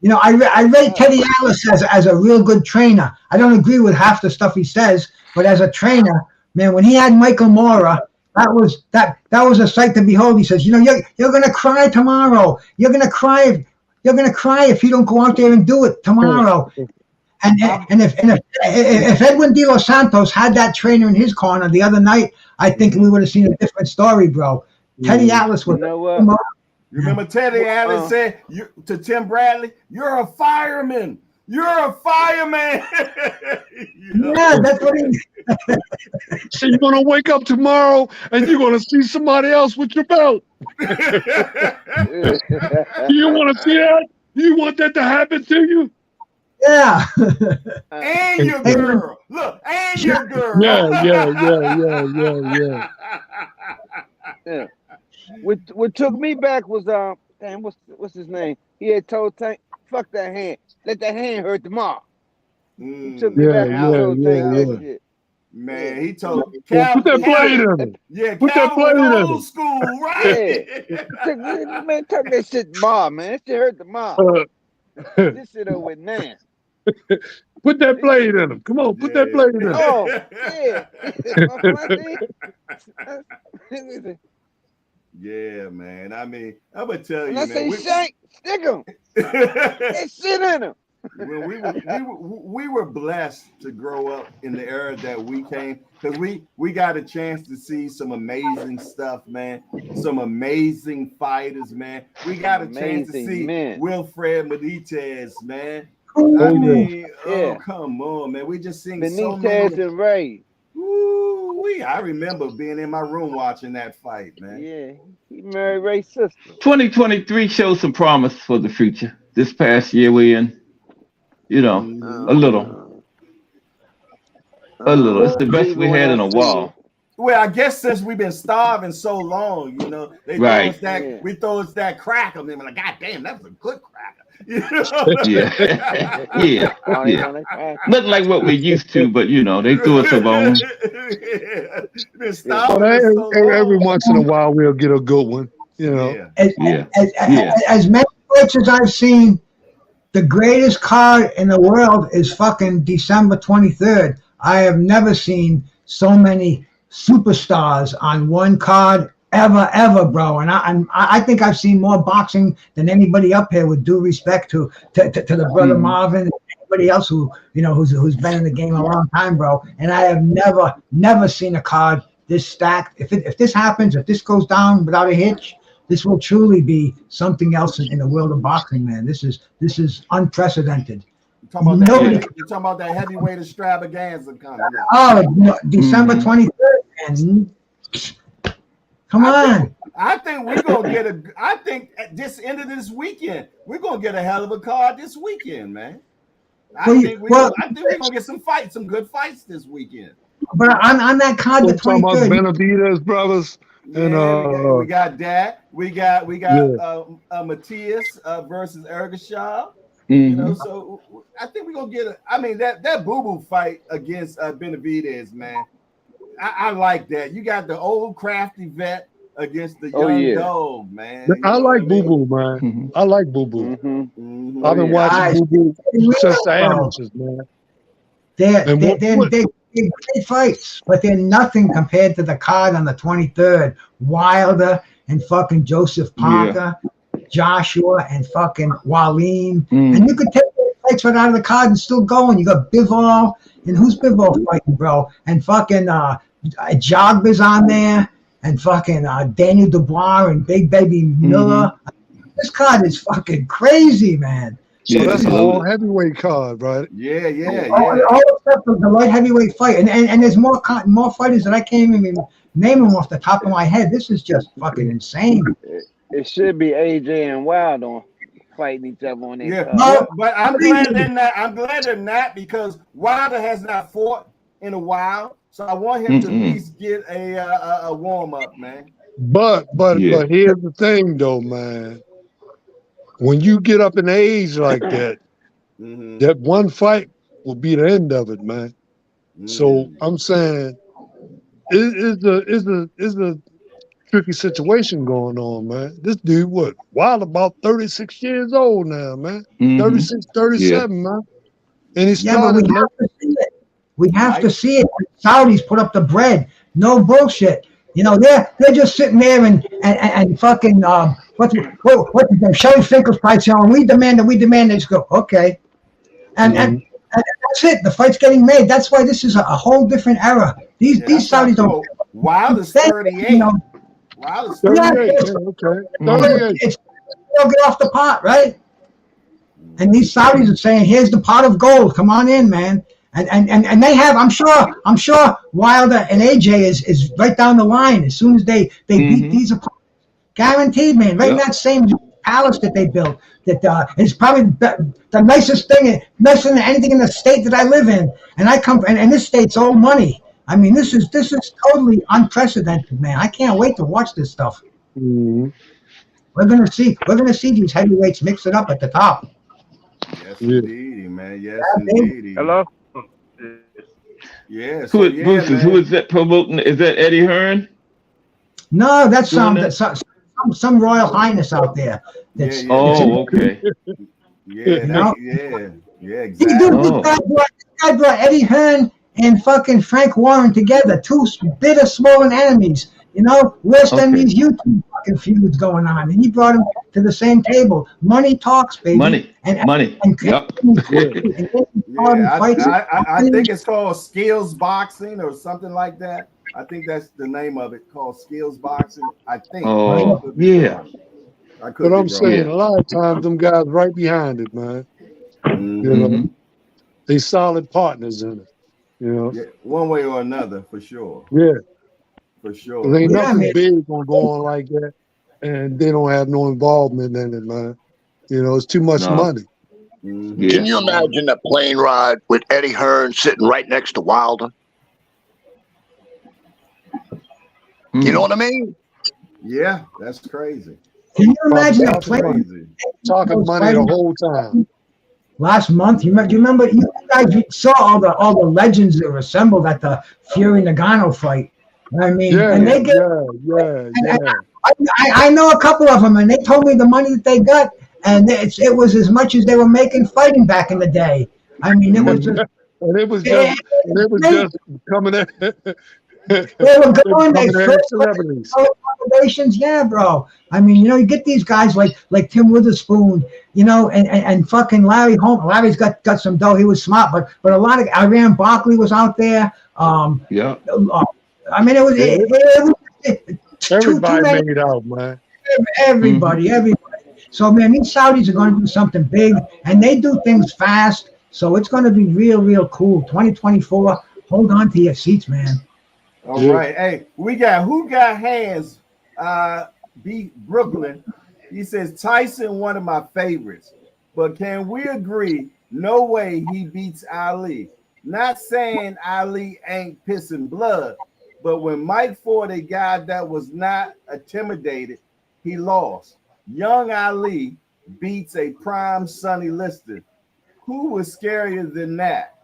You know, I rate Teddy Atlas as a real good trainer. I don't agree with half the stuff he says, but as a trainer, man, when he had Michael Mora, that was a sight to behold. He says, you know, you're gonna cry tomorrow. You're gonna cry if you don't go out there and do it tomorrow. And if Edwin De Los Santos had that trainer in his corner the other night, I think we would have seen a different story, bro. Teddy Atlas was. Remember Teddy Atlas said to Tim Bradley, "You're a fireman. You're a fireman." Yeah, that's what he. So you're gonna wake up tomorrow and you're gonna see somebody else with your belt. You want to see that? You want that to happen to you? Yeah. And your girl. Look, and your girl. Yeah. What took me back was damn, what's his name? He had told Tank, fuck that hand. Let that hand hurt tomorrow. He took me back and told Tank that shit. Man, he told put that blade in him. Yeah, put that blade in him. Old school, right? Man, tuck that shit tomorrow, man. That shit hurt tomorrow. This shit over with now. Put that blade in him. Come on, put that blade in him. Oh, yeah. Yeah, man. I mean, I'm gonna tell you, I man. Shank, stick him. That shit in him. When we were blessed to grow up in the era that we came, because we got a chance to see some amazing stuff, man. Some amazing fighters, man. We got a chance to see Wilfred Benitez, man. I mean, come on, man. We just seen so many. Benitez and Ray. I remember being in my room watching that fight, man. Yeah, he married Ray's sister. 2023 shows some promise for the future. This past year we in, you know, a little. It's the best we had in a while. Well, I guess since we've been starving so long, you know, we throw us that cracker. And they're like, God damn, that was a good cracker. You know? Yeah. Nothing like what we used to, but you know, they threw us a bone. Every once in a while, we'll get a good one. You know. As many fights as I've seen, the greatest card in the world is fucking December 23rd. I have never seen so many superstars on one card ever, bro. And I think I've seen more boxing than anybody up here, with due respect to the brother Marvin and anybody else who, you know, who's been in the game a long time, bro. And I have never seen a card this stacked. If this happens, if this goes down without a hitch, this will truly be something else in the world of boxing, man. This is unprecedented. You're talking about that heavyweight extravaganza coming up. Oh, December 23rd, man. Come on. I think we're gonna get I think at this end of this weekend, we're gonna get a hell of a card this weekend, man. I think we're gonna get some good fights this weekend. But on that card, the 23rd. Benavidez brothers. And we got that. We got Matias versus Ergashaw. You know, so I think we're gonna get that boo-boo fight against Benavidez, man. I like that. You got the old crafty vet against the young dog, man. I like Boo Boo, man. I like Boo Boo. I've been watching Boo Boo since the amateurs, man. They're great fights, but they're nothing compared to the card on the 23rd. Wilder and fucking Joseph Parker, Joshua and fucking Waleem. And you could take those fights right out of the card and still go. And you got Bivol. And who's Bivol fighting, bro? And fucking Jogba's on there. And fucking Daniel Dubois and Big Baby Miller. This card is fucking crazy, man. So that's a whole heavyweight card, right? Yeah. All except for the light heavyweight fight. And there's more fighters that I can't even name them off the top of my head. This is just fucking insane. It should be AJ and Wild on fighting each other on their Yeah, card. but I'm glad they're not. I'm glad they're not because Wilder has not fought in a while, so I want him to at least get a warm up, man. But here's the thing, though, man. When you get up in age like that, that one fight will be the end of it, man. So I'm saying it's a tricky situation going on, man. This dude, Wild about 36 years old now, man. 36, 37, man. And he started. But we have to see it. We have to see it. Saudis put up the bread. No bullshit. You know, they're just sitting there and fucking what's his name? Shelly Finkel's probably saying, we demand it, we demand it. They just go, okay. And that's it. The fight's getting made. That's why this is a whole different era. These Saudis don't. Wild is 38. You know, Wild is 38. It's they'll get off the pot, right? And these Saudis are saying, here's the pot of gold. Come on in, man. And they have, I'm sure Wilder and AJ is right down the line as soon as they beat these opponents. Guaranteed, man. Right in that same palace that they built. That is probably the nicest thing, nicer than anything in the state that I live in. And I come and this state's all money. I mean, this is totally unprecedented, man. I can't wait to watch this stuff. We're gonna see these heavyweights mix it up at the top. Yes, indeed, man. Yes, indeed. Hello. Yes. Who is that promoting? Is that Eddie Hearn? No, that's some Royal Highness out there. That's, okay. Yeah, exactly. This guy brought Eddie Hearn and fucking Frank Warren together, two bitter, swollen enemies. You know, worse than these YouTube fucking feuds going on. And he brought them to the same table. Money talks, baby. Money. Yep. I think it's called Skills Boxing or something like that. I think that's the name of it, called Skills Boxing. I think. Oh, yeah. But I'm saying a lot of times them guys right behind it, man. You know, they solid partners in it. You know, one way or another, for sure. Yeah. For sure. There ain't nothing big gonna go on like that, and they don't have no involvement in it, man. You know, it's too much money. Can you imagine a plane ride with Eddie Hearn sitting right next to Wilder? You know what I mean? Yeah, that's crazy. Can you imagine a plane talking money the whole time? Last month, you remember you guys saw all the legends that were assembled at the Fury Nagano fight. I mean, I know a couple of them, and they told me the money that they got, and it was as much as they were making fighting back in the day. I mean, it was just, and it was just coming in. They were going. They first celebrations, yeah, bro. I mean, you know, you get these guys like Tim Witherspoon, you know, and fucking Larry Holmes. Larry's got some dough. He was smart, but a lot of Iran Barkley was out there. I mean, it was everybody made it out, man. Everybody. So, man, these Saudis are going to do something big, and they do things fast. So it's going to be real cool. 2024. Hold on to your seats, man. All right. Hey, we got Who Got Hands? Beat Brooklyn. He says Tyson, one of my favorites, but can we agree? No way he beats Ali. Not saying Ali ain't pissing blood, but when Mike fought a guy that was not intimidated, he lost. Young Ali beats a prime Sonny Liston. Who was scarier than that?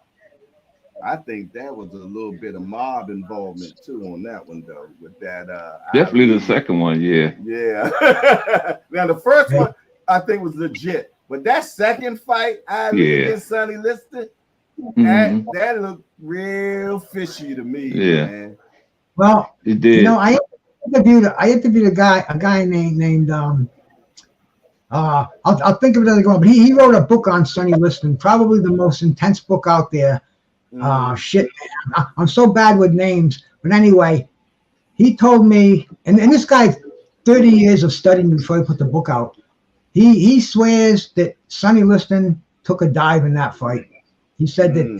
I think that was a little bit of mob involvement too on that one, though. With that, definitely the second one, yeah. Now the first one I think was legit, but that second fight, Ali against Sonny Liston, that looked real fishy to me, man. Well, it did. You know, I interviewed a guy named I'll think of it as I go on, but he wrote a book on Sonny Liston, probably the most intense book out there. Shit, man. I'm so bad with names. But anyway, he told me, and this guy, 30 years of studying before he put the book out, he swears that Sonny Liston took a dive in that fight. He said that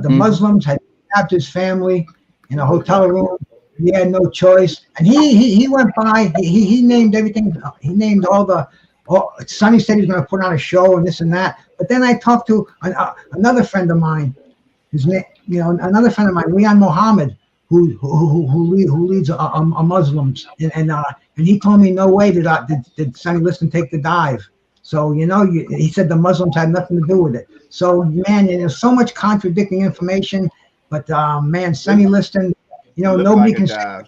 the Muslims had kidnapped his family in a hotel room. He had no choice. And he went by, he named everything. He named all the oh, Sonny said he's going to put on a show and this and that. But then I talked to another friend of mine, his name, another friend of mine, Rian Mohammed, who leads a Muslims, and he told me no way did Sonny Liston take the dive. So he said the Muslims had nothing to do with it. So man, there's so much contradicting information. But man, Sonny Liston, nobody can say.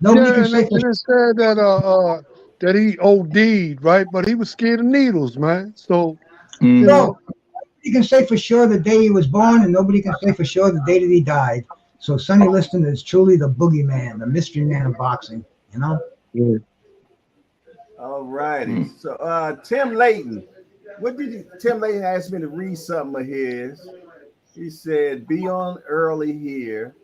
Nobody can say. They said that he OD'd, right? But he was scared of needles, man. So nobody can say for sure the day he was born, and nobody can say for sure the day that he died. So Sonny Liston is truly the boogeyman, the mystery man of boxing. Yeah. All righty. So Tim Layton, Tim Layton asked me to read something of his. He said, "Be on early here.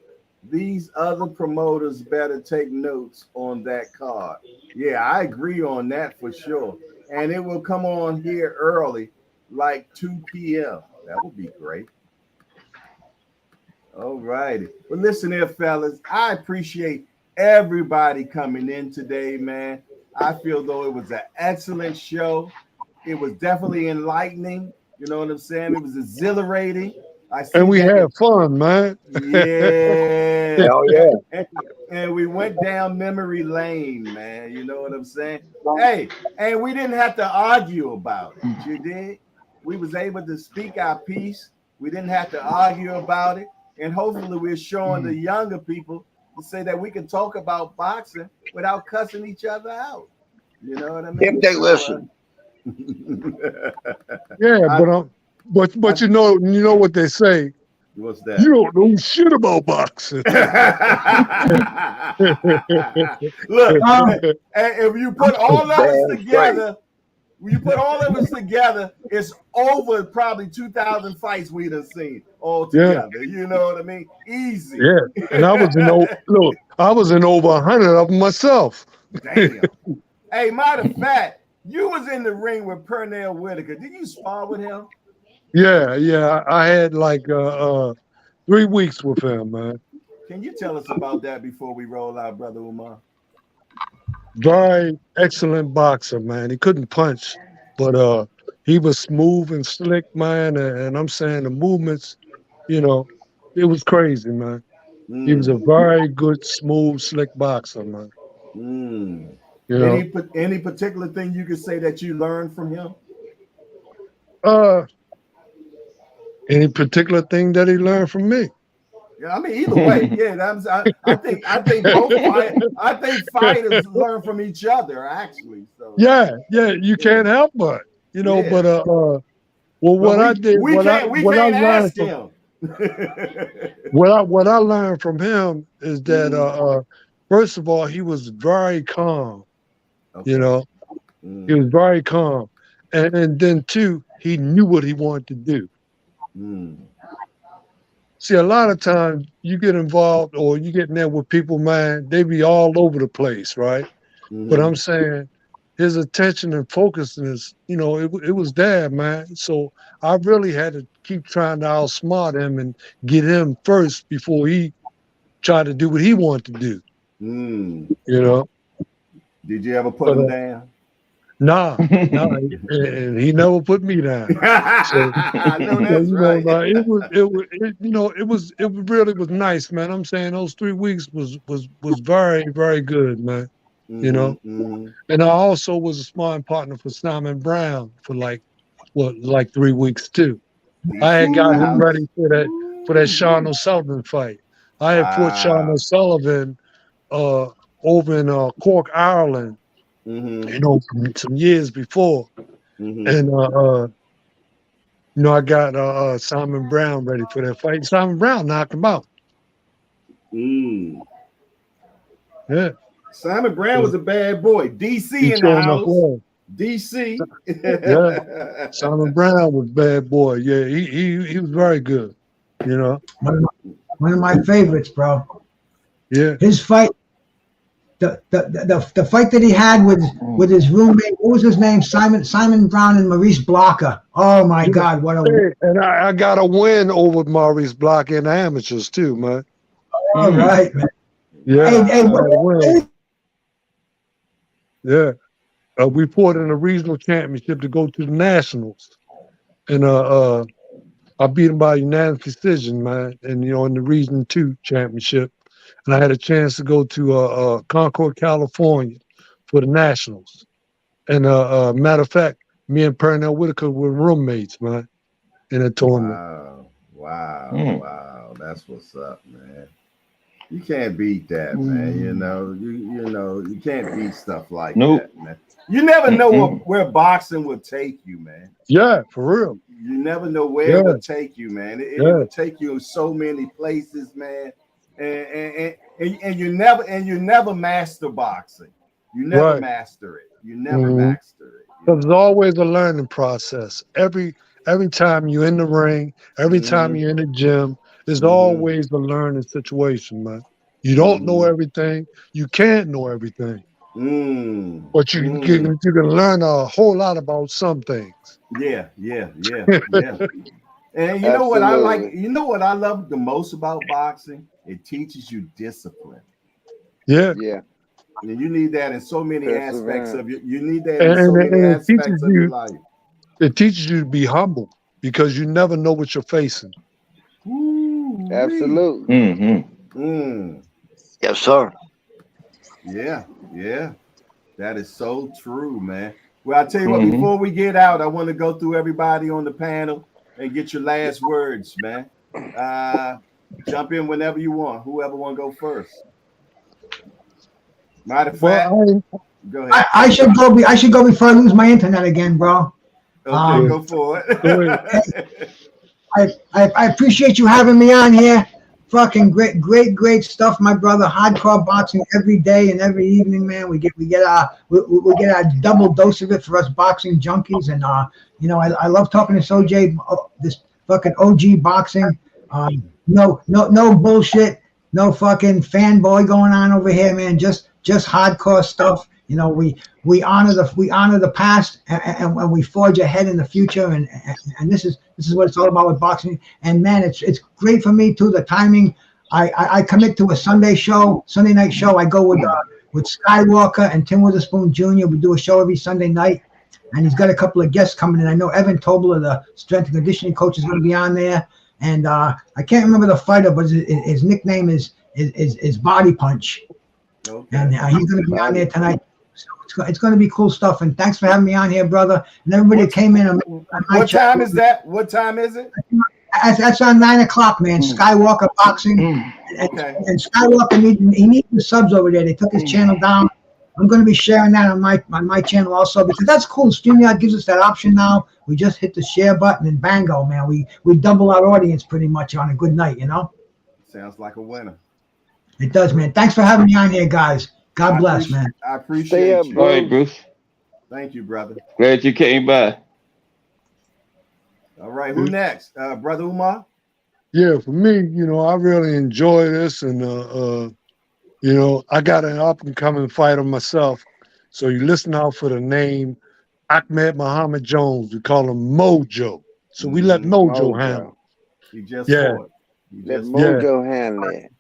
These other promoters better take notes on that card." Yeah, I agree on that for sure. And it will come on here early, like 2 p.m. That would be great. All righty. Well, listen here, fellas. I appreciate everybody coming in today, man. I feel though it was an excellent show. It was definitely enlightening. You know what I'm saying? It was exhilarating. And we had fun, man. Yeah. Hell yeah. And we went down memory lane, man. You know what I'm saying? Hey, and we didn't have to argue about it. You did? We was able to speak our piece. We didn't have to argue about it. And hopefully we're showing the younger people to say that we can talk about boxing without cussing each other out. You know what I mean? If they listen. Yeah, but you know what they say. What's that? You don't know shit about boxing. Look, if you put all of us together, it's over probably 2,000 fights we done seen all together. Yeah. You know what I mean? Easy. Yeah, and I was in over 100 of them myself. Damn. Hey, matter of fact, you was in the ring with Pernell Whitaker. Did you spar with him? Yeah. I had like 3 weeks with him, man. Can you tell us about that before we roll out, Brother Umar? Very excellent boxer, man. He couldn't punch, but he was smooth and slick, man. And I'm saying the movements, it was crazy, man. He was a very good, smooth, slick boxer, man. Any particular thing you could say that you learned from him? Any particular thing that he learned from me? Yeah, I mean, either way, yeah. I think fighters learn from each other, actually. So yeah, you can't help but, But what I learned from him. what I learned from him is that first of all, he was very calm. Okay. He was very calm, and then two, he knew what he wanted to do. See, a lot of times you get involved or you get in there with people, man, they be all over the place, right? But I'm saying his attention and focusness, it was there, man. So I really had to keep trying to outsmart him and get him first before he tried to do what he wanted to do. Did you ever put him down? Nah, and he never put me down. So, I know that's right. It really was nice, man. I'm saying those 3 weeks was very, very good, man. And I also was a sparring partner for Simon Brown for like 3 weeks too. I had got him ready for that Sean O'Sullivan fight. I had fought Sean O'Sullivan over in Cork, Ireland. Some years before, and I got Simon Brown ready for that fight. Simon Brown knocked him out. Yeah, Simon Brown was a bad boy. DC in the house. DC. Yeah, Simon Brown was a bad boy. Yeah, he was very good. One of my favorites, bro. Yeah, his fight. The fight that he had with his roommate, what was his name? Simon Brown and Maurice Blocker. Oh my God, what a win! And I got a win over Maurice Blocker in the amateurs too, man. All right, man. Yeah. Yeah. We fought in a regional championship to go to the nationals, and I beat him by unanimous decision, man. And in the Region 2 championship, and I had a chance to go to Concord, California, for the nationals. And matter of fact, me and Pernell Whitaker were roommates, man, in a tournament. Wow. That's what's up, man. You can't beat that, man. You can't beat stuff like that, man. You never know where boxing will take you, man. Yeah, for real. You never know where it will take you, man. It will take you in so many places, man. And you never master boxing. You never master it. You never master it. Because there's always a learning process. Every time you're in the ring, every time you're in the gym, there's always a learning situation, man. You don't know everything. You can't know everything. But you can learn a whole lot about some things. Yeah. And you know what I like? You know what I love the most about boxing? It teaches you discipline. Yeah. And you need that in so many aspects of your. You need that in so many aspects of your life. It teaches you to be humble because you never know what you're facing. Absolutely. Yes, sir. Yeah. That is so true, man. Well, I tell you what, before we get out, I want to go through everybody on the panel and get your last words, man. Jump in whenever you want. Whoever want to go first. Matter of fact, go ahead. I should go before I lose my internet again, bro. Okay, go for it. I appreciate you having me on here. Fucking great stuff, my brother. Hardcore boxing every day and every evening, man. We get our double dose of it for us boxing junkies, and I love talking to Soj, this fucking OG boxing. No bullshit, no fucking fanboy going on over here, man. Just hardcore stuff. We honor the past and we forge ahead in the future, and this is what it's all about with boxing. And man, it's great for me too. The timing. I commit to a Sunday night show. I go with Skywalker and Tim Witherspoon Jr. We do a show every Sunday night, and he's got a couple of guests coming in. I know Evan Tobler, the strength and conditioning coach, is going to be on there, and I can't remember the fighter, but his nickname is Body Punch. Okay. And he's going to be on there tonight. So it's going to be cool stuff. And thanks for having me on here, brother. And everybody that came in. What time is that? What time is it? That's on 9 o'clock, man. Skywalker Boxing. And Skywalker needs the subs over there. They took his channel down. I'm going to be sharing that on my channel also, because that's cool. StreamYard gives us that option now. We just hit the share button and bango, man. We double our audience pretty much on a good night, Sounds like a winner. It does, man. Thanks for having me on here, guys. God bless, man. I appreciate you. All right, Bruce. Thank you, brother. Glad you came by. All right, who next? Brother Umar? Yeah, for me, I really enjoy this, and I got an up-and-coming fighter myself, so you listen out for the name Ahmed Muhammad Jones. We call him Mojo, so we let Mojo handle. He just fought. Let Mojo handle it.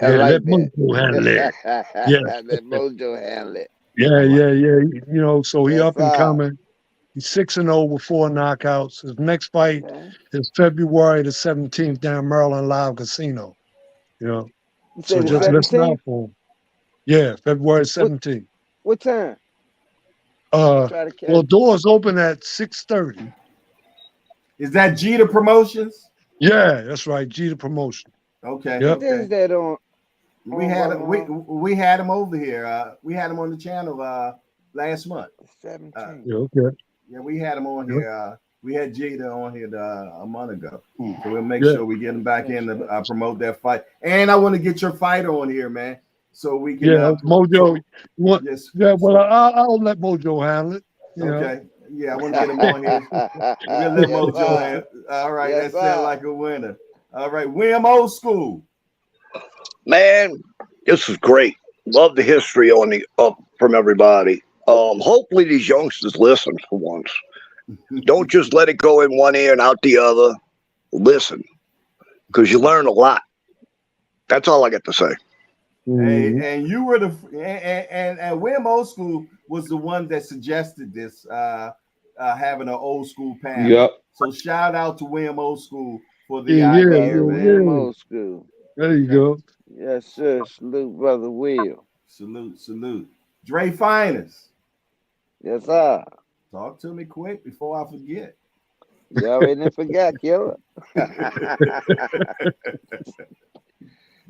Let Mojo handle it. Let Mojo handle it. Yeah. So he up and coming. He's 6-0 with 4 knockouts. His next fight is February the 17th down Maryland Live Casino. So just listen out for him. Yeah, February 17th. What time? Well, doors open at 6:30. Is that Jeter Promotions? Yeah, that's right, Jeter Promotion. Okay. Yep. What is that on? We had him over here. We had him on the channel last month. 17. Okay. Yeah, we had him on here. We had Jeter on here a month ago. So we'll make sure we get him back in to promote that fight. And I want to get your fighter on here, man. So we can. Mojo. Yes. Yeah, well, I'll let Mojo handle it. Okay. Yeah, I want to get him on here. We'll let Mojo handle. All right, that sounds like a winner. All right, William Old School. Man, this is great. Love the history from everybody. Hopefully these youngsters listen for once. Don't just let it go in one ear and out the other. Listen, because you learn a lot. That's all I got to say. And you were and William Old School was the one that suggested this, having an old school panel. Yep. So shout out to William Old School for the idea, idea, man. William Old School. There you go. Yes, sir. Salute, brother Will. Salute. Dre Finest. Yes, sir. Talk to me quick before I forget. You already didn't forget, killer.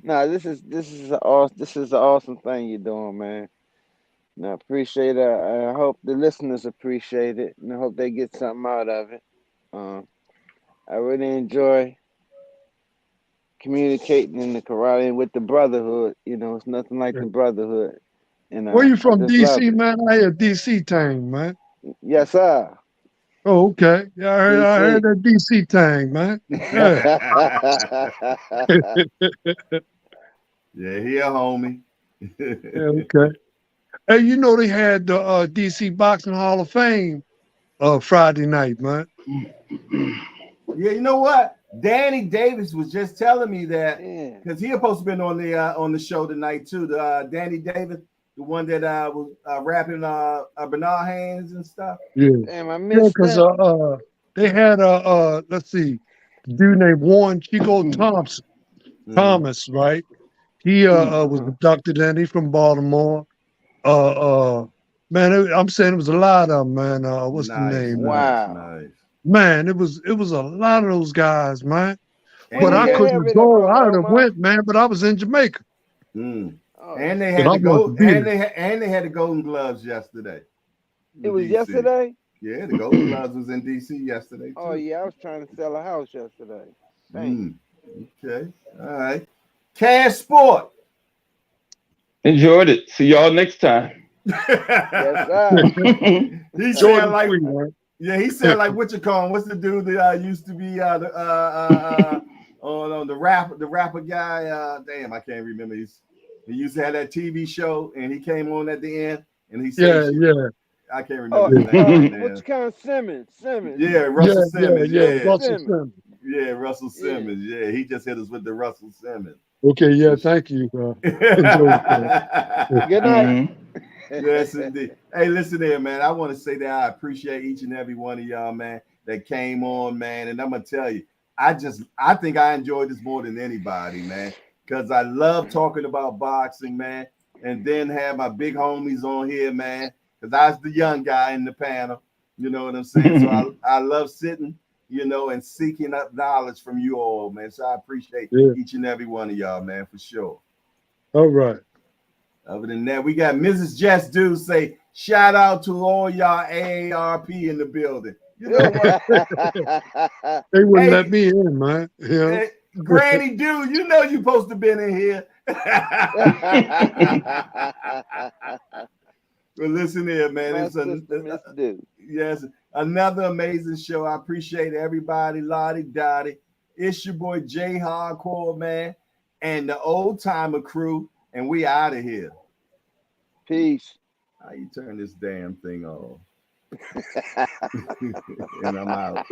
No, this is an awesome thing you're doing, man. And I appreciate it. I hope the listeners appreciate it, and I hope they get something out of it. I really enjoy communicating in the karate with the brotherhood. You know, it's nothing like the brotherhood. And where you from, DC, man? I hear DC tang, man. Yes, sir. Oh, okay. Yeah, I heard that DC tang, man. Yeah, yeah, he a homie. Yeah, okay. Hey, you know they had the DC Boxing Hall of Fame Friday night, man. Yeah, you know what? Danny Davis was just telling me that because he supposed to be on the show tonight too. The Danny Davis, the one that was rapping Bernard Haynes and stuff. Yeah, damn, I missed because they had let's see, a dude named Warren Chico Thompson, Thomas, right? He was abducted, and he's from Baltimore. Man, I'm saying it was a lot of them, man. What's the name? Nice. Man, it was a lot of those guys, man. And but I couldn't go. I would have went, man. But I was in Jamaica. And they had to go. And they had the Golden Gloves yesterday. It was yesterday. Yeah, the Golden Gloves was in DC yesterday too. Oh yeah, I was trying to sell a house yesterday. Okay, all right. Cash Sport. Enjoyed it. See y'all next time. Yes, sir. He said like, he said like what you call him? What's the dude that used to be the rapper guy? Damn, I can't remember. He used to have that TV show, and he came on at the end, and he said, I can't remember his name. What's kind of Simmons? Yeah, Russell Simmons. Russell Simmons. Yeah, Russell Simmons. Yeah, he just hit us with the Russell Simmons. Okay, yeah, thank you. Good night. Yes, indeed. Hey, listen here, man. I want to say that I appreciate each and every one of y'all, man, that came on, man. And I'm gonna tell you, I think I enjoyed this more than anybody, man, because I love talking about boxing, man. And then have my big homies on here, man, because I was the young guy in the panel. You know what I'm saying? So I love sitting, you know, and seeking up knowledge from you all, man. So I appreciate each and every one of y'all, man, for sure. All right. Other than that, we got Mrs. Jess Do say, shout out to all y'all AARP in the building. You know what? They wouldn't let me in, man. You know? Hey, Granny Do, you know you supposed to been in here. Well, listen here, man. It's another amazing show. I appreciate everybody. Lottie Dottie. It's your boy Jay Hardcore, man, and the old timer crew, and we out of here. Peace. How you turn this damn thing off? And I'm out.